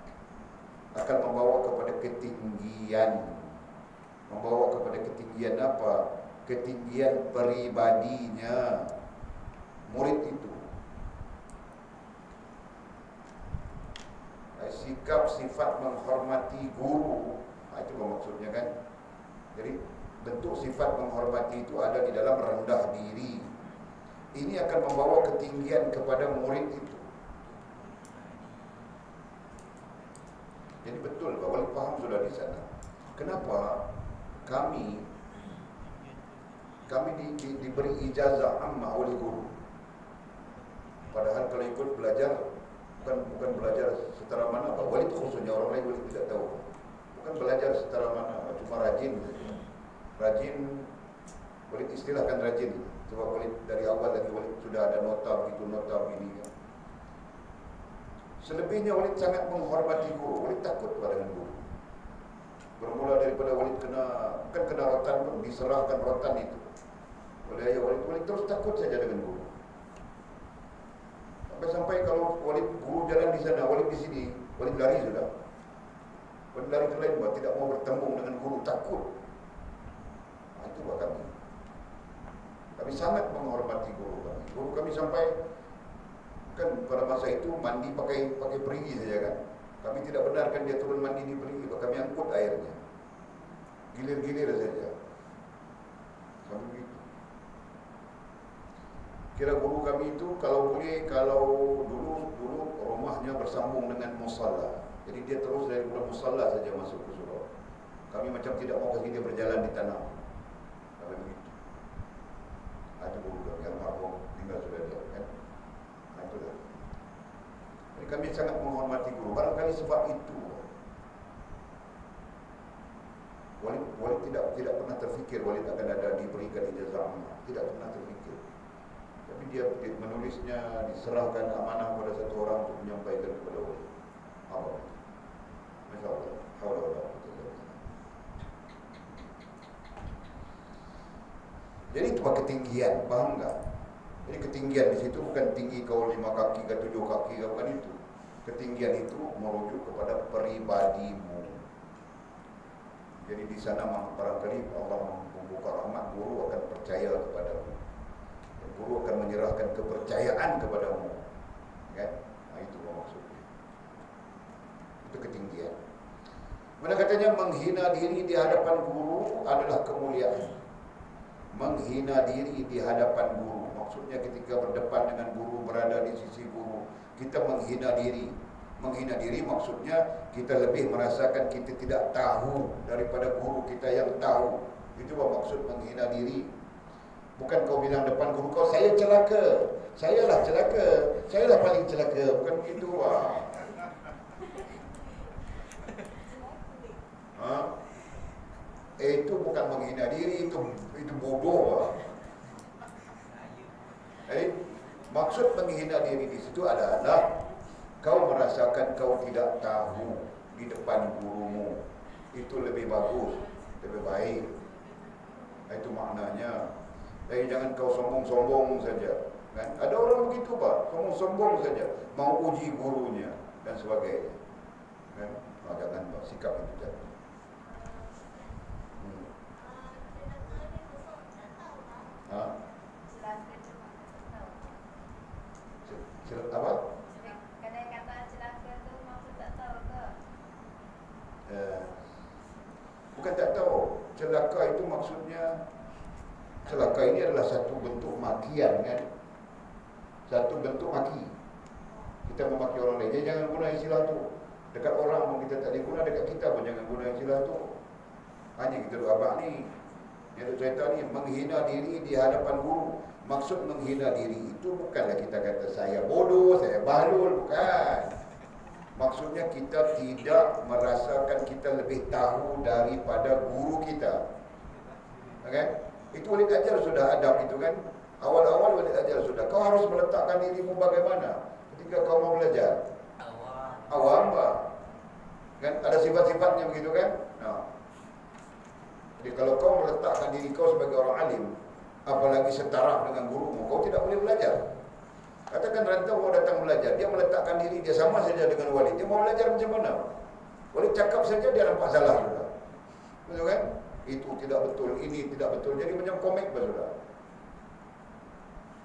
akan membawa kepada ketinggian. Membawa kepada ketinggian apa? Ketinggian peribadinya murid itu. Sikap sifat menghormati guru, itu maksudnya kan. Jadi bentuk sifat menghormati itu ada di dalam rendah diri. Ini akan membawa ketinggian kepada murid itu. Jadi betul, Walid faham sudah di sana. Kenapa kami diberi ijazah amma oleh guru? Padahal kalau ikut belajar bukan belajar setara mana, Walid khususnya, orang lain Walid tidak tahu. Bukan belajar setara mana, cuma rajin. Rajin, Walid istilahkan rajin. Sebab Walid dari awal lagi Walid sudah ada nota begitu, nota begini kan. Selebihnya Walid sangat menghormati guru. Walid takut dengan guru. Bermula daripada Walid kena rotan pun, diserahkan rotan itu oleh ayah Walid. Walid terus takut saja dengan guru. Sampai kalau Walid guru jalan di sana, Walid di sini, Walid lari sudah. Walid lari ke lain, tidak mau bertemu dengan guru, takut. Itu kami. Kami sangat menghormati guru kami. Guru kami sampai kan pada masa itu mandi pakai perigi saja kan. Kami tidak benarkan dia turun mandi di perigi, kami angkut airnya. Gilir-gilir saja. Sampai begitu. Kira guru kami itu kalau boleh, kalau dulu rumahnya bersambung dengan musalla. Jadi dia terus dari musalla saja masuk ke surau. Kami macam tidak mau kasi dia berjalan di tanah. Sampai begitu. Ada guru kami yang almarhum tinggal sudah dia kan. Itulah. Jadi kami sangat menghormati guru. Barangkali sebab itu Walid tidak pernah terfikir Walid akan ada diberikan ijazah amanah. Tidak pernah terfikir. Tapi dia menulisnya, diserahkan amanah pada satu orang untuk menyampaikan kepada Walid. Apa? Masya Allah. Alhamdulillah. Jadi itu ketinggian, paham tak? Jadi ketinggian di situ bukan tinggi kau 5 kaki ke 7 kaki, bukan itu. Ketinggian itu merujuk kepada pribadimu. Jadi di sana barangkali Allah membuka rahmat, guru akan percaya kepadamu. Guru akan menyerahkan kepercayaan kepadamu. Kan? Nah, itu maksudnya. Itu ketinggian. Mana katanya menghina diri di hadapan guru adalah kemuliaan. Menghina diri di hadapan guru, maksudnya ketika berdepan dengan guru, berada di sisi guru, kita menghina diri. Menghina diri maksudnya kita lebih merasakan kita tidak tahu daripada guru kita yang tahu. Itu maksud menghina diri. Bukan kau bilang depan guru kau, saya celaka, sayalah celaka, sayalah paling celaka. Bukan begitu. Itu bukan menghina diri, itu bodoh. Maksud menghina diri di situ adalah kau merasakan kau tidak tahu di depan gurumu. Itu lebih bagus, lebih baik. Itu maknanya. Jadi jangan kau sombong-sombong saja. Kan? Ada orang begitu Pak, sombong-sombong saja, mau uji gurunya dan sebagainya. Kan? Jangan Pak, sikap itu jangan. Apa? Kadang kata celaka tu maksud tak tahu ke? Bukan tak tahu. Celaka itu maksudnya, celaka ini adalah satu bentuk makian kan? Satu bentuk maki. Kita memaki orang lain. Jadi jangan guna istilah tu. Dekat orang pun kita tak diguna, dekat kita pun jangan guna istilah tu. Hanya kita doa abang ni. Yang cerita ni menghina diri di hadapan guru. Maksud menghina diri itu bukanlah kita kata saya bodoh, saya bahlul, bukan. Maksudnya kita tidak merasakan kita lebih tahu daripada guru kita. Okay? Itu Walid ajar sudah adab itu kan. Awal-awal Walid ajar sudah. Kau harus meletakkan dirimu bagaimana ketika kau mau belajar. Awam apa? Kan ada sifat-sifatnya begitu kan? Nah. Jadi kalau kau meletakkan diri kau sebagai orang alim, apalagi setaraf dengan gurumu, kau tidak boleh belajar. Katakan rantau mau datang belajar, dia meletakkan diri, dia sama saja dengan Walid. Dia mau belajar macam mana? Walid cakap saja dia nampak salah sudah. Betul kan? Itu tidak betul, ini tidak betul. Jadi macam komik sudah.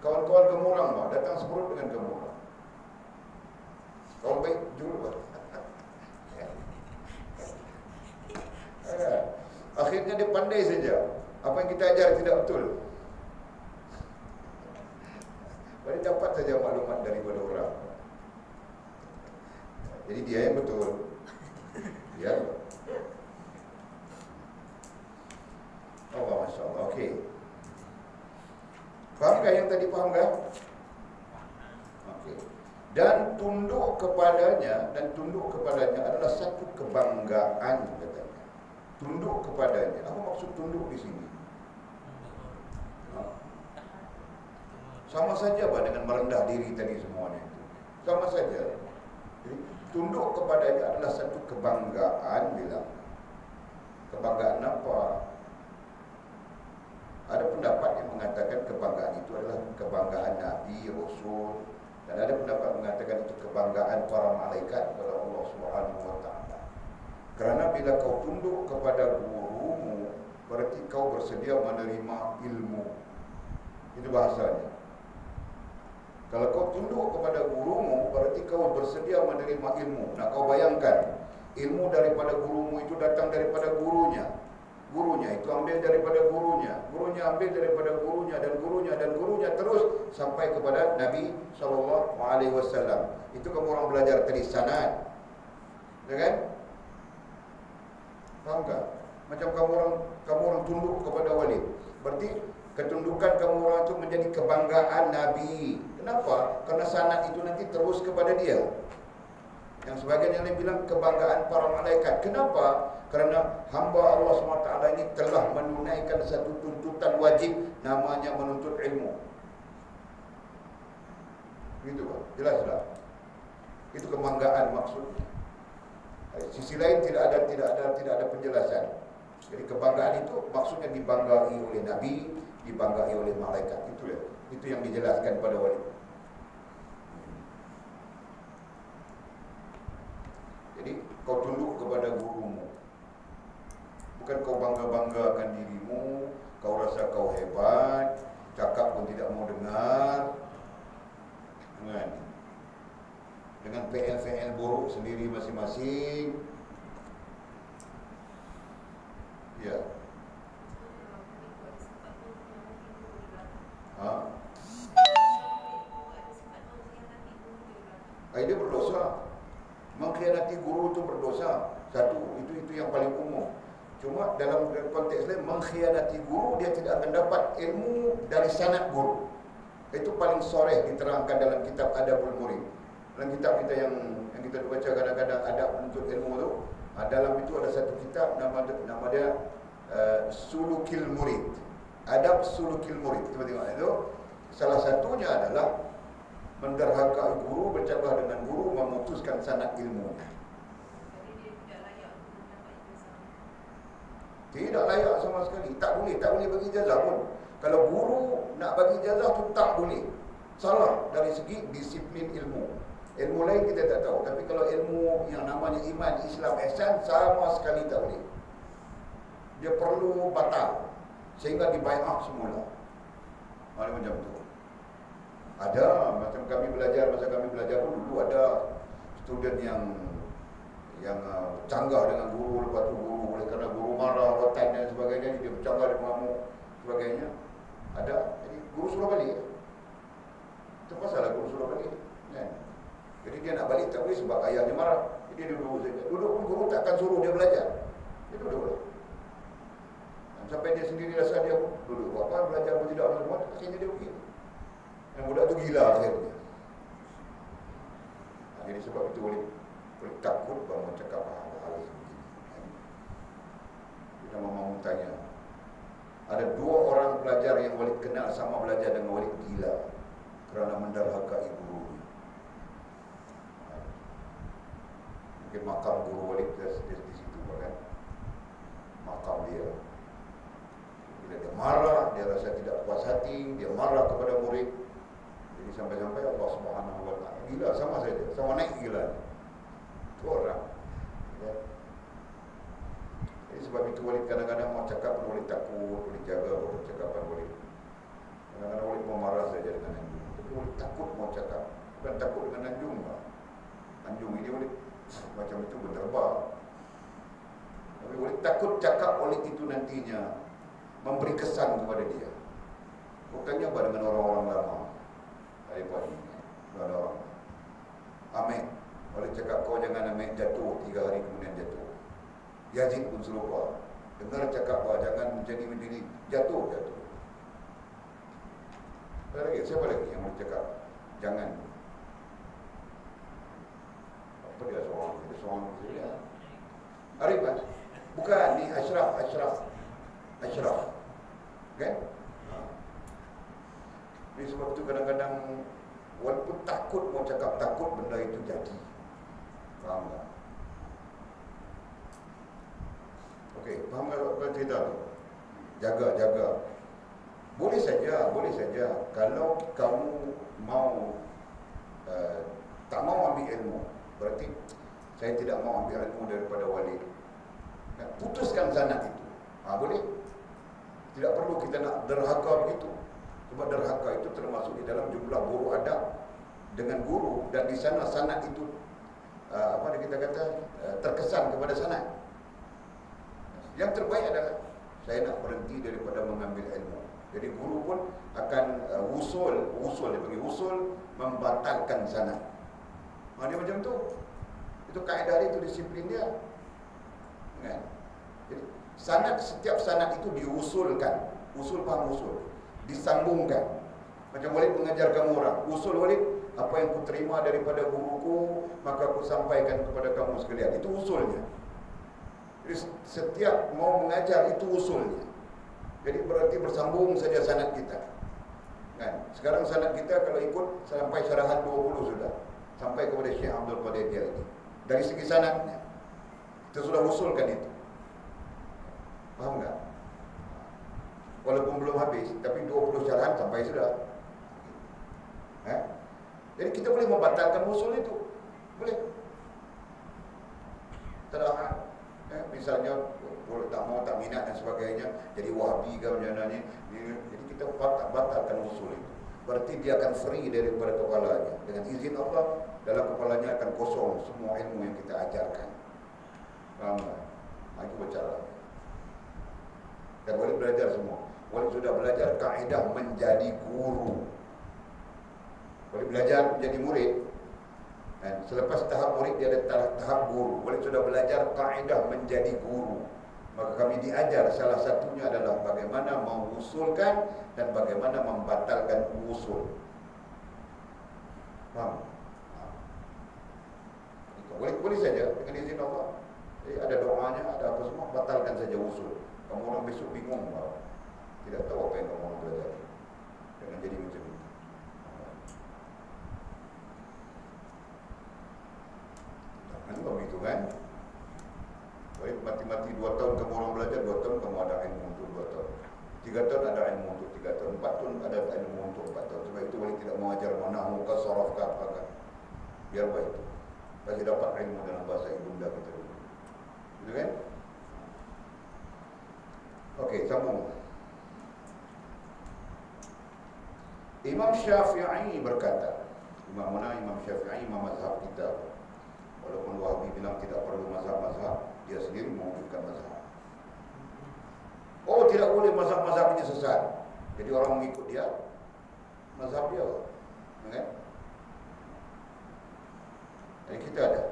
Kawan-kawan gemurang datang seperut dengan gemurang. Kawan baik juru. Akhirnya dia pandai saja. Apa yang kita ajar tidak betul. Dia dapat saja maklumat daripada orang. Jadi dia yang betul. Ya. Oh, Masya Allah. Okey. Fahamkah yang tadi, fahamkah? Okey. Dan tunduk kepadanya adalah satu kebanggaan katanya. Tunduk kepadanya. Apa maksud tunduk di sini? Sama saja dengan merendah diri tadi semuanya itu. Sama saja. Jadi, tunduk kepadanya adalah satu kebanggaan bilang. Kebanggaan apa? Ada pendapat yang mengatakan kebanggaan itu adalah kebanggaan Nabi, Rasul, dan ada pendapat mengatakan itu kebanggaan para malaikat kepada Allah Subhanahu wa taala. Kerana bila kau tunduk kepada gurumu, berarti kau bersedia menerima ilmu. Itu bahasanya. Kalau kau tunduk kepada gurumu, berarti kau bersedia menerima ilmu. Nah, kau bayangkan, ilmu daripada gurumu itu datang daripada gurunya. Gurunya itu ambil daripada gurunya. Gurunya ambil daripada gurunya dan gurunya dan gurunya terus sampai kepada Nabi SAW. Itu kamu orang belajar tadi sanad. Ya kan? Faham tak? Macam kamu orang tunduk kepada wali. Berarti ketundukan kamu orang itu menjadi kebanggaan Nabi. Kenapa? Karena sanad itu nanti terus kepada dia. Yang sebagian yang lain bilang kebanggaan para malaikat. Kenapa? Kerana hamba Allah SWT ini telah menunaikan satu tuntutan wajib, namanya menuntut ilmu. Begitu Pak, jelas tak? Itu kebanggaan maksudnya. Sisi lain tidak ada penjelasan. Jadi kebanggaan itu maksudnya dibanggai oleh Nabi, dibanggai oleh malaikat. Itu yang dijelaskan pada wali. Jadi kau tunduk kepada gurumu. Bukan kau bangga-banggakan dirimu, kau rasa kau hebat, cakap pun tidak mau dengar. Dengan PL-PL buruk sendiri masing-masing. Ya. Dia berdosa. Mengkhianati guru itu berdosa. Satu, itu yang paling umum. Cuma dalam konteks lain, mengkhianati guru, dia tidak akan dapat ilmu dari sanad guru. Itu paling soreh diterangkan dalam kitab Adabul Murid. Dalam kitab kita yang kita baca kadang-kadang adab untuk ilmu itu, dalam itu ada satu kitab nama dia Sulukil Murid. Adab Sulukil Murid. Kita tengok itu. Salah satunya adalah menderhaka guru, bercakap dengan guru, memutuskan sanad ilmu. Tidak layak sama sekali. Tak boleh bagi ijazah pun. Kalau guru nak bagi ijazah tu tak boleh. Salah dari segi disiplin ilmu. Ilmu lain kita tak tahu. Tapi kalau ilmu yang namanya iman, Islam, ihsan, sama sekali tak boleh. Dia perlu batal sehingga dibai'ah semula. Ada macam tu. Ada macam masa kami belajar dulu ada student yang canggah dengan guru, lepas tu guru oleh kerana guru marah, rotan dan sebagainya, dia bercanggah, dia mengamuk sebagainya. Ada, jadi guru suruh balik. Itu pasal guru suruh balik kan? Jadi dia nak balik tak boleh sebab ayahnya marah. Jadi dia duduk saja. Duduk pun guru takkan suruh dia belajar. Dia duduk. Sampai dia sendiri rasa dia duduk. Apa belajar pun tidak semua, akhirnya dia pergi. Yang budak tu gila akhirnya. Jadi sebab itu boleh takut bahawa cakap hal-hal begini. Kita mahu tanya, ada 2 orang pelajar yang Walid kenal sama belajar dengan Walid gila kerana menderhakai gurunya. Mungkin makam guru Walid di situ kan, makam dia. Bila dia marah, dia rasa tidak puas hati, dia marah kepada murid. Jadi sampai-sampai Allah Subhanahu wa taala gila sama saja, sama naik gila. Orang ya. Jadi sebab itu Walid kadang-kadang mau cakap pun Walid takut, Walid jaga percakapan Walid. Kadang-kadang Walid mau marah saja dengan anjung, tapi Walid takut mau cakap. Bukan takut dengan anjung lah. Anjung ini Walid macam itu berdebar. Tapi Walid takut cakap Walid itu nantinya memberi kesan kepada dia. Bukannya apa dengan orang-orang lama. Daripada ini ada orang Amin. Oleh cakap kau jangan ambil jatuh 3 hari kemudian jatuh. Yazid pun serupa. Dengar cakap kau jangan menjadi jatuh. Siapa lagi yang boleh cakap jangan? Apa dia seorang dia? Arif kan? Bukan, ni Ashraf. Kan? Jadi sebab itu kadang-kadang walaupun takut mau cakap takut, benda itu jadi. Faham tak? Okey, faham tak cerita tu? Jaga. Boleh saja. Kalau kamu mau tak mau ambil ilmu, berarti saya tidak mau ambil ilmu daripada wali. Putuskan sanad itu. Boleh. Tidak perlu kita nak derhaka begitu. Sebab derhaka itu termasuk di dalam jumlah guru adab dengan guru, dan di sana sanad itu kita kata terkesan kepada sanad. Yang terbaik adalah saya nak berhenti daripada mengambil ilmu. Jadi guru pun akan usul dia panggil usul membatalkan sanad. Dia macam tu. Itu kaedah dia, itu disiplin dia. Kan? Jadi setiap sanad itu diusulkan. Usul, faham usul? Disambungkan. Macam Walid mengajar kamu orang. Usul Walid, apa yang ku terima daripada guruku, maka aku sampaikan kepada kamu sekalian. Itu usulnya. Jadi setiap mau mengajar itu usulnya. Jadi berarti bersambung saja sanad kita. Kan? Sekarang sanad kita kalau ikut sampai syarahan 20 sudah. Sampai kepada Syekh Abdul Qadir Jailani. Dari segi sanadnya kita sudah usulkan itu. Faham tak? Walaupun belum habis, tapi 20 syarahan sampai sudah. Jadi kita boleh membatalkan usul itu. Boleh. Terang. Misalnya tak mau, tak minat dan sebagainya, jadi Wahabi ke macam mana ni. Jadi kita batalkan usul itu. Berarti dia akan free daripada kepalanya. Dengan izin Allah, dalam kepalanya akan kosong semua ilmu yang kita ajarkan. Faham tak? Itu bercara. Dan boleh belajar semua. Boleh sudah belajar kaedah menjadi guru. Boleh belajar menjadi murid. Dan selepas tahap murid dia ada tahap guru. Boleh sudah belajar kaedah menjadi guru. Maka kami diajar salah satunya adalah bagaimana mengusulkan dan bagaimana membatalkan usul. Faham? Boleh saja dengan izin Allah. Jadi ada doanya, ada apa semua, batalkan saja usul. Kamu orang besok bingung, tidak tahu apa yang kamu orang belajar. Jangan jadi macam itu. Jangan begitu kan? Baik, mati-mati 2 tahun kamu orang belajar, 2 tahun kamu ada ilmu untuk 2 tahun. 3 tahun ada ilmu untuk 3 tahun, 4 tahun ada ilmu untuk 4 tahun. Sebab itu boleh tidak mengajar nahwu ke saraf ke apa kan. Biar baik itu. Pasti dapat ilmu dalam bahasa ibunda kita dulu. Gitu kan? Okey, sambung. Imam Syafi'i berkata, Imam Syafi'i, imam mazhab kita. Walaupun Wahabi bilang tidak perlu mazhab-mazhab, dia sendiri mewujudkan mazhab. Oh, tidak boleh mazhab-mazhab ini sesat. Jadi orang mengikut dia, mazhab dia. Kan? Jadi kita ada.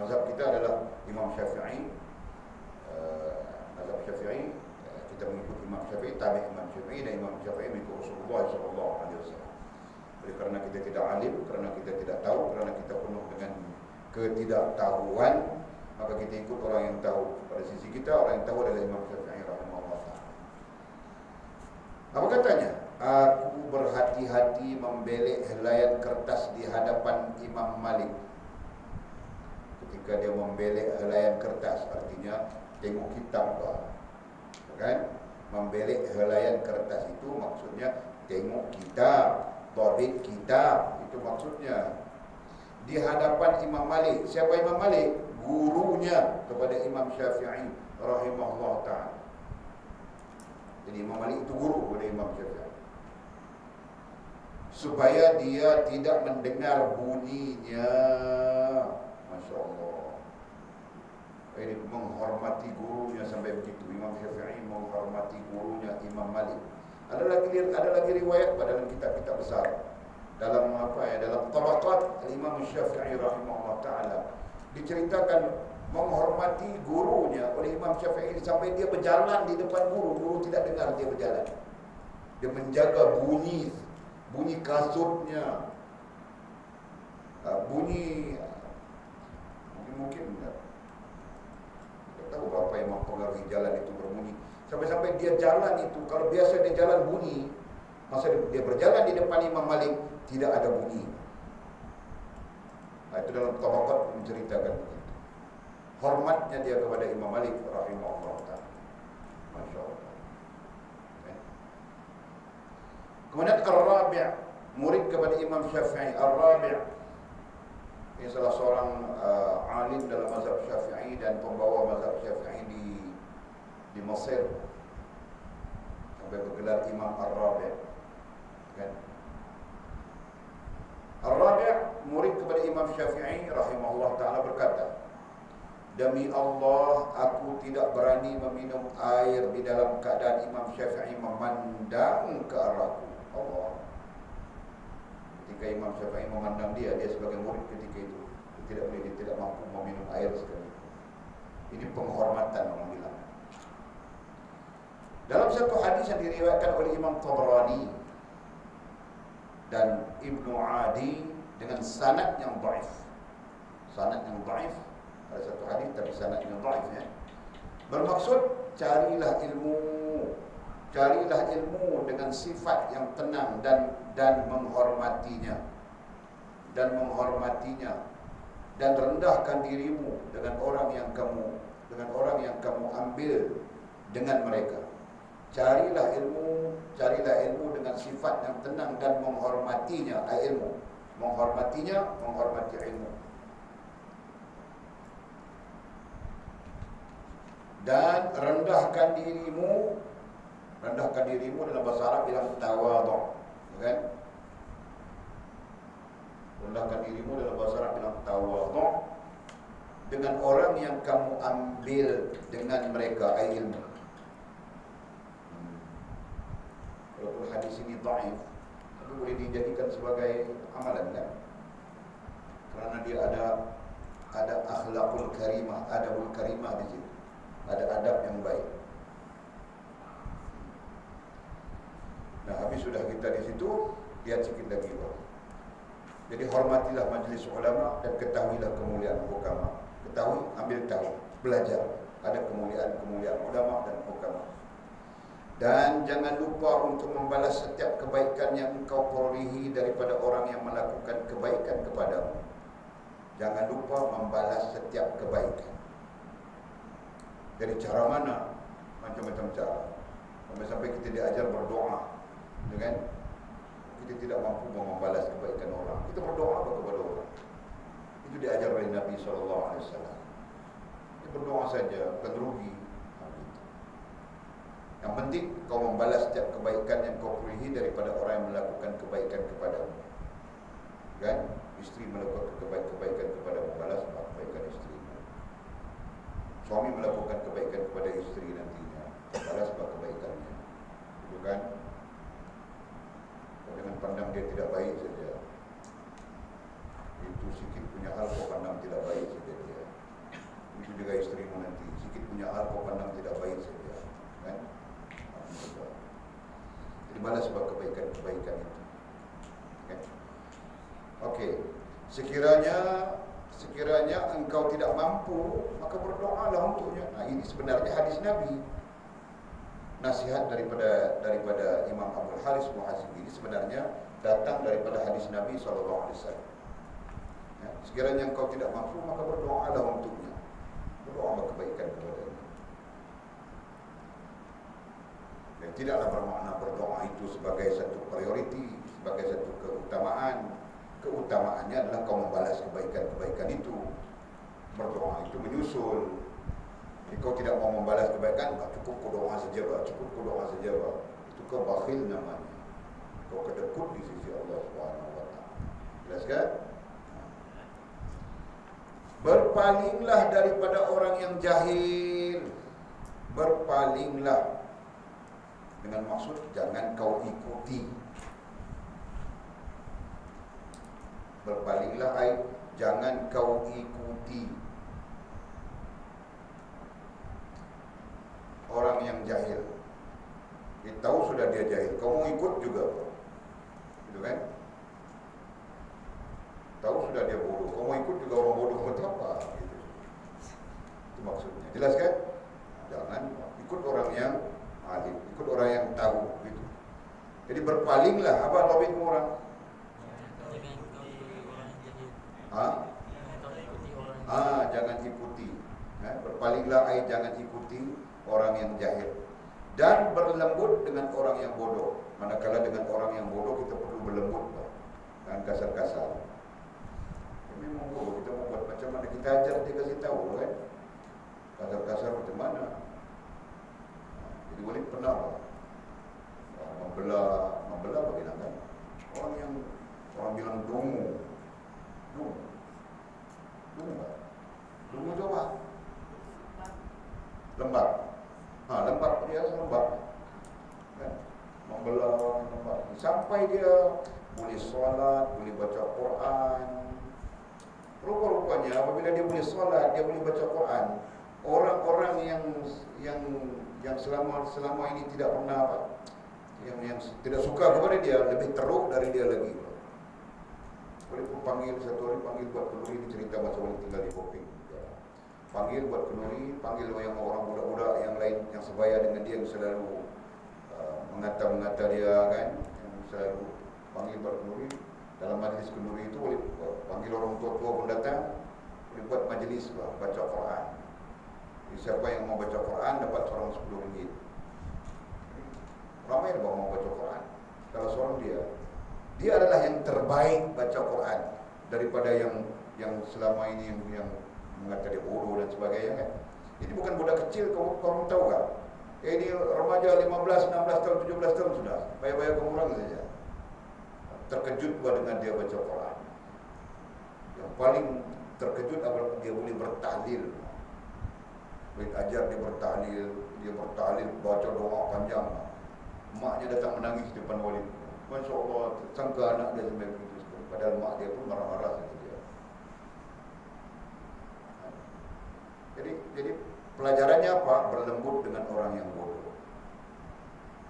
Mazhab kita adalah Imam Syafi'i. Mazhab Syafi'i, kita mengikut Imam Syafi'i, tabi' Imam Syafi'i, dan Imam Syafi'i mengikut Rasulullah SAW. Oleh kerana kita tidak alim, kerana kita tidak tahu, kerana kita penuh dengan ketidaktahuan, maka kita ikut orang yang tahu. Pada sisi kita, orang yang tahu adalah Imam Syafi'i rahimahullah. Apa katanya? Aku berhati-hati membelek helaian kertas di hadapan Imam Malik. Ketika dia membelek helaian kertas, artinya tengok kitab kan? Membelek helaian kertas itu maksudnya tengok kitab, tabit kitab, itu maksudnya. Di hadapan Imam Malik. Siapa Imam Malik? Gurunya kepada Imam Syafi'i rahimahullah ta'ala. Jadi Imam Malik itu guru kepada Imam Syafi'i. Supaya dia tidak mendengar bunyinya. Masya Allah. Ini menghormati gurunya sampai begitu. Imam Syafi'i menghormati gurunya Imam Malik. Ada lagi riwayat dalam kitab-kitab besar. Dalam dalam Tabaqat Imam Syafi'i rahimahullah ta'ala diceritakan menghormati gurunya oleh Imam Syafi'i sampai dia berjalan di depan guru tidak dengar dia berjalan. Dia menjaga bunyi kasutnya, bunyi mungkin tidak tahu apa yang mempengaruhi jalan itu berbunyi. Sampai-sampai dia jalan itu, kalau biasa dia jalan bunyi, Masa dia berjalan di depan Imam Malik, tidak ada bunyi. Nah, itu dalam Tabaqat menceritakan begitu. Hormatnya dia kepada Imam Malik rahimahullah ta'ala. Masya Allah. Kemudian Ar-Rabi', murid kepada Imam Syafi'i. Ar-Rabi' ini salah seorang alim dalam mazhab Syafi'i dan pembawa mazhab Syafi'i di Mesir, sampai bergelar Imam Ar-Rabi'. Kan? Ar-Rabi' murid kepada Imam Syafi'i rahimahullah ta'ala berkata, demi Allah, aku tidak berani meminum air di dalam keadaan Imam Syafi'i memandang ke arahku. Allah. Ketika Imam Syafi'i memandang dia sebagai murid ketika itu, dia tidak mampu meminum air sekali. Ini penghormatan orang bilang. Dalam satu hadis yang diriwayatkan oleh Imam Tabrani dan Ibnu Adi dengan sanad yang dhaif. Sanad yang dhaif, ada satu hadis tapi sanad yang dhaif ya. Bermaksud carilah ilmu dengan sifat yang tenang dan menghormatinya. Dan rendahkan dirimu dengan orang yang kamu ambil dengan mereka. Carilah ilmu dengan sifat yang tenang dan menghormatinya, menghormati ilmu. Dan rendahkan dirimu dalam bahasa Arab bilang tawadhu, kan? Rendahkan dirimu dalam bahasa Arab bilang tawadhu dengan orang yang kamu ambil dengan mereka ilmu. Walaupun hadis ini dhaif, tapi boleh dijadikan sebagai amalan kan? Karena dia ada akhlakul karimah, adabul karimah di situ. Ada adab yang baik. Nah, habis sudah kita di situ, lihat sedikit lagi bawah. Jadi hormatilah majlis ulama dan ketahuilah kemuliaan hukama. Ketahui, ambil tahu, belajar. Ada kemuliaan ulama dan hukama. Dan jangan lupa untuk membalas setiap kebaikan yang engkau perolehi daripada orang yang melakukan kebaikan kepadamu. Jangan lupa membalas setiap kebaikan. Dari cara mana? Macam-macam cara. Sampai kita diajar berdoa, kan? Kita tidak mampu membalas kebaikan orang, kita berdoa kepada orang. Itu diajar oleh Nabi SAW. Kita berdoa saja, bukan rugi. Yang penting kau membalas setiap kebaikan yang kau perolehi daripada orang yang melakukan kebaikan kepadamu. Kan? Isteri melakukan kebaikan kepadamu, balas kebaikan isteri. Suami melakukan kebaikan kepada isteri nantinya, balas kebaikannya. Itu kan? Kau jangan pandang dia tidak baik saja. Itu sikit punya hal kau pandang tidak baik saja dia. Itu juga istrimu nanti, sikit punya hal kau pandang tidak baik saja. Kan? Jadi balas kebaikan itu. Okay. Okey. Sekiranya engkau tidak mampu, maka berdoalah untuknya. Nah, ini sebenarnya hadis Nabi. Nasihat daripada Imam Abdul Haris Muhasibi ini sebenarnya datang daripada hadis Nabi SAW. Ya, sekiranya engkau tidak mampu, maka berdoalah untuknya. Berdoalah kebaikan kepadanya. Dan tidaklah bermakna berdoa itu sebagai satu prioriti, sebagai satu keutamaan. Keutamaannya adalah kau membalas kebaikan-kebaikan itu. Berdoa itu menyusul. Jadi kau tidak mau membalas kebaikan, cukup kau doa saja, itu kau bakhil namanya. Kau kedekut di sisi Allah SWT. Jelas kan? Berpalinglah daripada orang yang jahil. Berpalinglah. Dengan maksud jangan kau ikuti. Berpalinglah jangan kau ikuti orang yang jahil. Dia tahu sudah dia jahil, kau mau ikut juga, gitu kan? Tahu sudah dia bodoh, kau mau ikut juga orang bodoh buat apa? Gitu. Itu maksudnya. Jelas kan? Jangan ikut orang yang alim, ikut orang yang tahu, gitu. Jadi berpalinglah. Apa tauhid orang? Jangan ikuti. Berpalinglah, jangan ikuti orang yang jahil. Dan berlembut dengan orang yang bodoh. Manakala dengan orang yang bodoh kita perlu berlembut, jangan kasar-kasar. Memang bodoh, kita mau buat macam mana, kita ajar, dia kasih tahu kan. Kasar-kasar macam mana. Jadi boleh pernah membelah bagaimana kan? Orang bilang dungu itu apa? Lembab. Lembab dia lembab. Kan? Membelah orang lembab. Sampai dia boleh solat, boleh baca Quran. Rupa-rupanya apabila dia boleh solat, dia boleh baca Quran, orang-orang yang selama ini tidak pernah yang tidak suka kepada dia lebih teruk dari dia lagi. Boleh pun panggil satu hari, panggil buat kenduri, cerita masa boleh tinggal di Koping. Panggil buat kenduri, panggil yang orang budak-budak yang lain yang sebaya dengan dia, yang selalu mengata-mengata dia kan, yang selalu panggil buat kenduri. Dalam majlis kenduri itu boleh panggil orang tua-tua pun datang, boleh buat majlis baca Quran. Jadi siapa yang mau baca Quran dapat seorang RM10. Ramai yang mau baca Quran. Kalau seorang dia adalah yang terbaik baca Quran daripada yang selama ini yang mengatakan dia bodoh dan sebagainya kan. Ini bukan budak kecil, kamu tahu kan? Ini remaja 15, 16 tahun, 17 tahun sudah. Bayar-bayar kurang saja. Terkejut dengan dia baca Quran. Yang paling terkejut apabila dia boleh bertahlil. Boleh ajar dia bertahlil, baca doa panjang. Maknya datang menangis di depan wali. Masya Allah, sangka anak dia sampai begitu. Padahal mak dia pun marah-marah saja dia. Jadi pelajarannya apa? Berlembut dengan orang yang bodoh.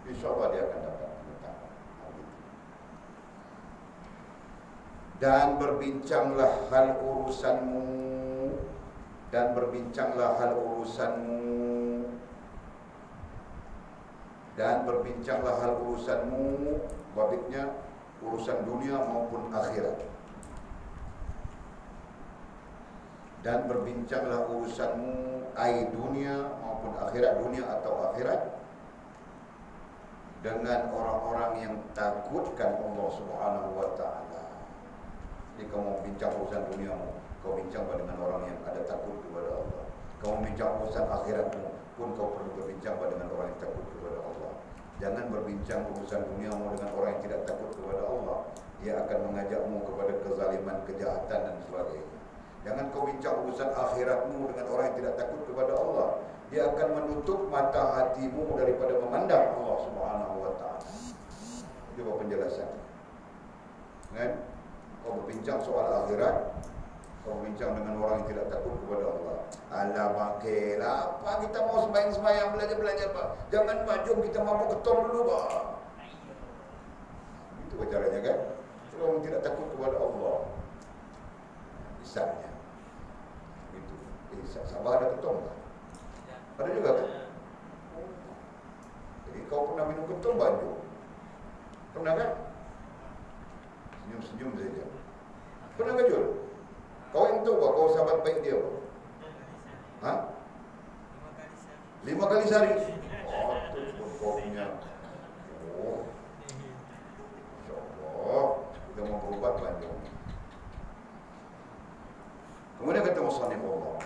Insya Allah dia akan dapat. Dan berbincanglah hal urusanmu. Babitnya urusan dunia maupun akhirat. Dan berbincanglah urusanmu, dunia maupun akhirat, dunia atau akhirat, dengan orang-orang yang takutkan Allah Subhanahu wa ta'ala. Jadi kamu bincang urusan duniamu, kau bincang dengan orang yang ada takut kepada Allah. Kamu bincang urusan akhiratmu pun kau perlu berbincang dengan orang yang takut kepada Allah. Jangan berbincang urusan duniamu dengan orang yang tidak takut kepada Allah. Dia akan mengajakmu kepada kezaliman, kejahatan dan sebagainya. Jangan kau bincang urusan akhiratmu dengan orang yang tidak takut kepada Allah. Dia akan menutup mata hatimu daripada memandang Allah Subhanahu wa ta'ala. Itu penjelasan. Kan? Kau berbincang soal akhirat, kau bincang dengan orang yang tidak takut kepada Allah. Alamak, apa kita mau sembahyang-sembahyang, belajar-belajar, Pak. Jangan maju, kita mampu ketom dulu, Pak. Itu caranya kan? Orang yang tidak takut kepada Allah. Misalnya. Itu. Sabah ada ketom tak? Ada juga kan? Jadi kau pernah minum ketom baju? Pernah kan? Senyum-senyum saja. Pernah ke Jul? Kau yang tahu kau sahabat baik dia apa? 5 kali sehari. Oh, tu pokoknya. Oh. InsyaAllah kita mau berubat banyak. Kemudian kata musannif Allah.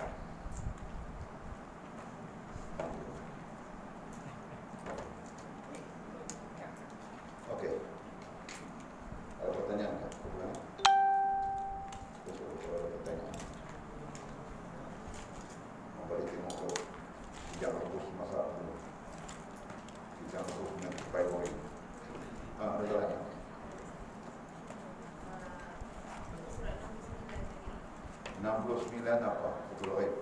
Okey. Ada pertanyaan tak? Ada pertanyaan. Mau balik tengok ke hijab rebus masak dulu. Hijab rebus dengan supaya goreng. Ada lagi. 69 apa? Betul baik.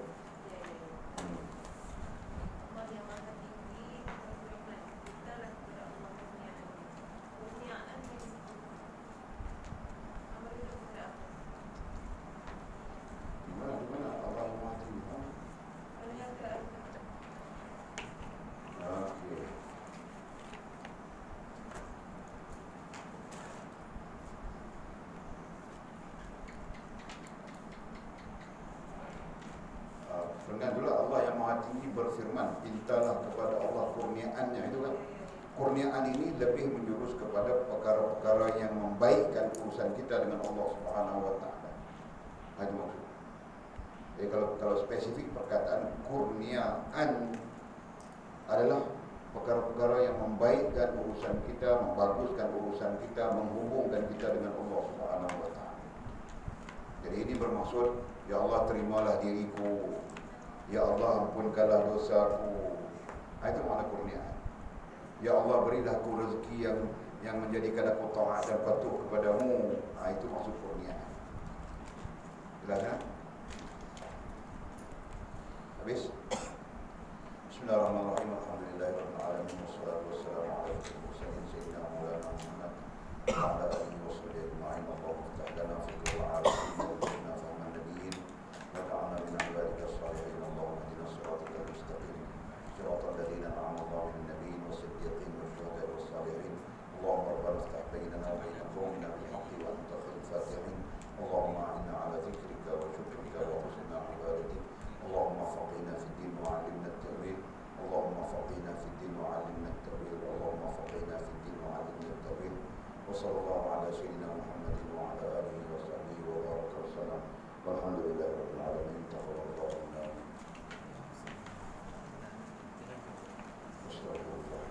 Dengan itulah Allah yang Maha Tinggi berfirman, mintalah kepada Allah kurniaannya. Itu kan, kurniaan ini lebih menjurus kepada perkara-perkara yang membaikkan urusan kita dengan Allah Subhanahu Wa Taala. Itu maksud. Jadi kalau spesifik perkataan kurniaan adalah perkara-perkara yang membaikkan urusan kita, membaguskan urusan kita, menghubungkan kita dengan Allah Subhanahu Wa Taala. Jadi ini bermaksud, ya Allah terimalah diriku, ya Allah ampunkanlah dosaku. Itu makna kurniaan. Ya Allah berilah aku rezeki yang menjadikan aku taat dan patuh kepadamu. Itu maksud kurniaan. Jelas kan? Habis. Bismillahirrahmanirrahim. Alhamdulillahirabbil alamin wassalatu wassalamu ala mursalin sayyidina Maulana Muhammad wa ala alihi washabbihi ajma'in. Allahumma iftah lana fi kulli 'alamin wa qina fahman nabiyyin wa ja'alna min ibadika as-salihin. Allahumma ihdina as-siratal mustaqim. Siratal ladzina an'amta 'alaihim minan nabiyyin was-siddiqin wasyuhada'i was-salihin. Allahumma rabbana iftah bainana wa baina qaumina bil haqqi wa anta khairul fatihin. Allahumma a'inna 'ala dhikrika wa syukrika wa husni ibadatik. Allahumma faqihna fid din wa 'allimna at-ta'wil. اللهم فقهنا في الدين وعلمنا التأويل. اللهم فقهنا في الدين وعلمنا التأويل. وصلى الله على سيدنا محمد وعلى آله وصحبه وبارك وسلم. والحمد لله رب العالمين. تقبل الله منا. استغفر الله.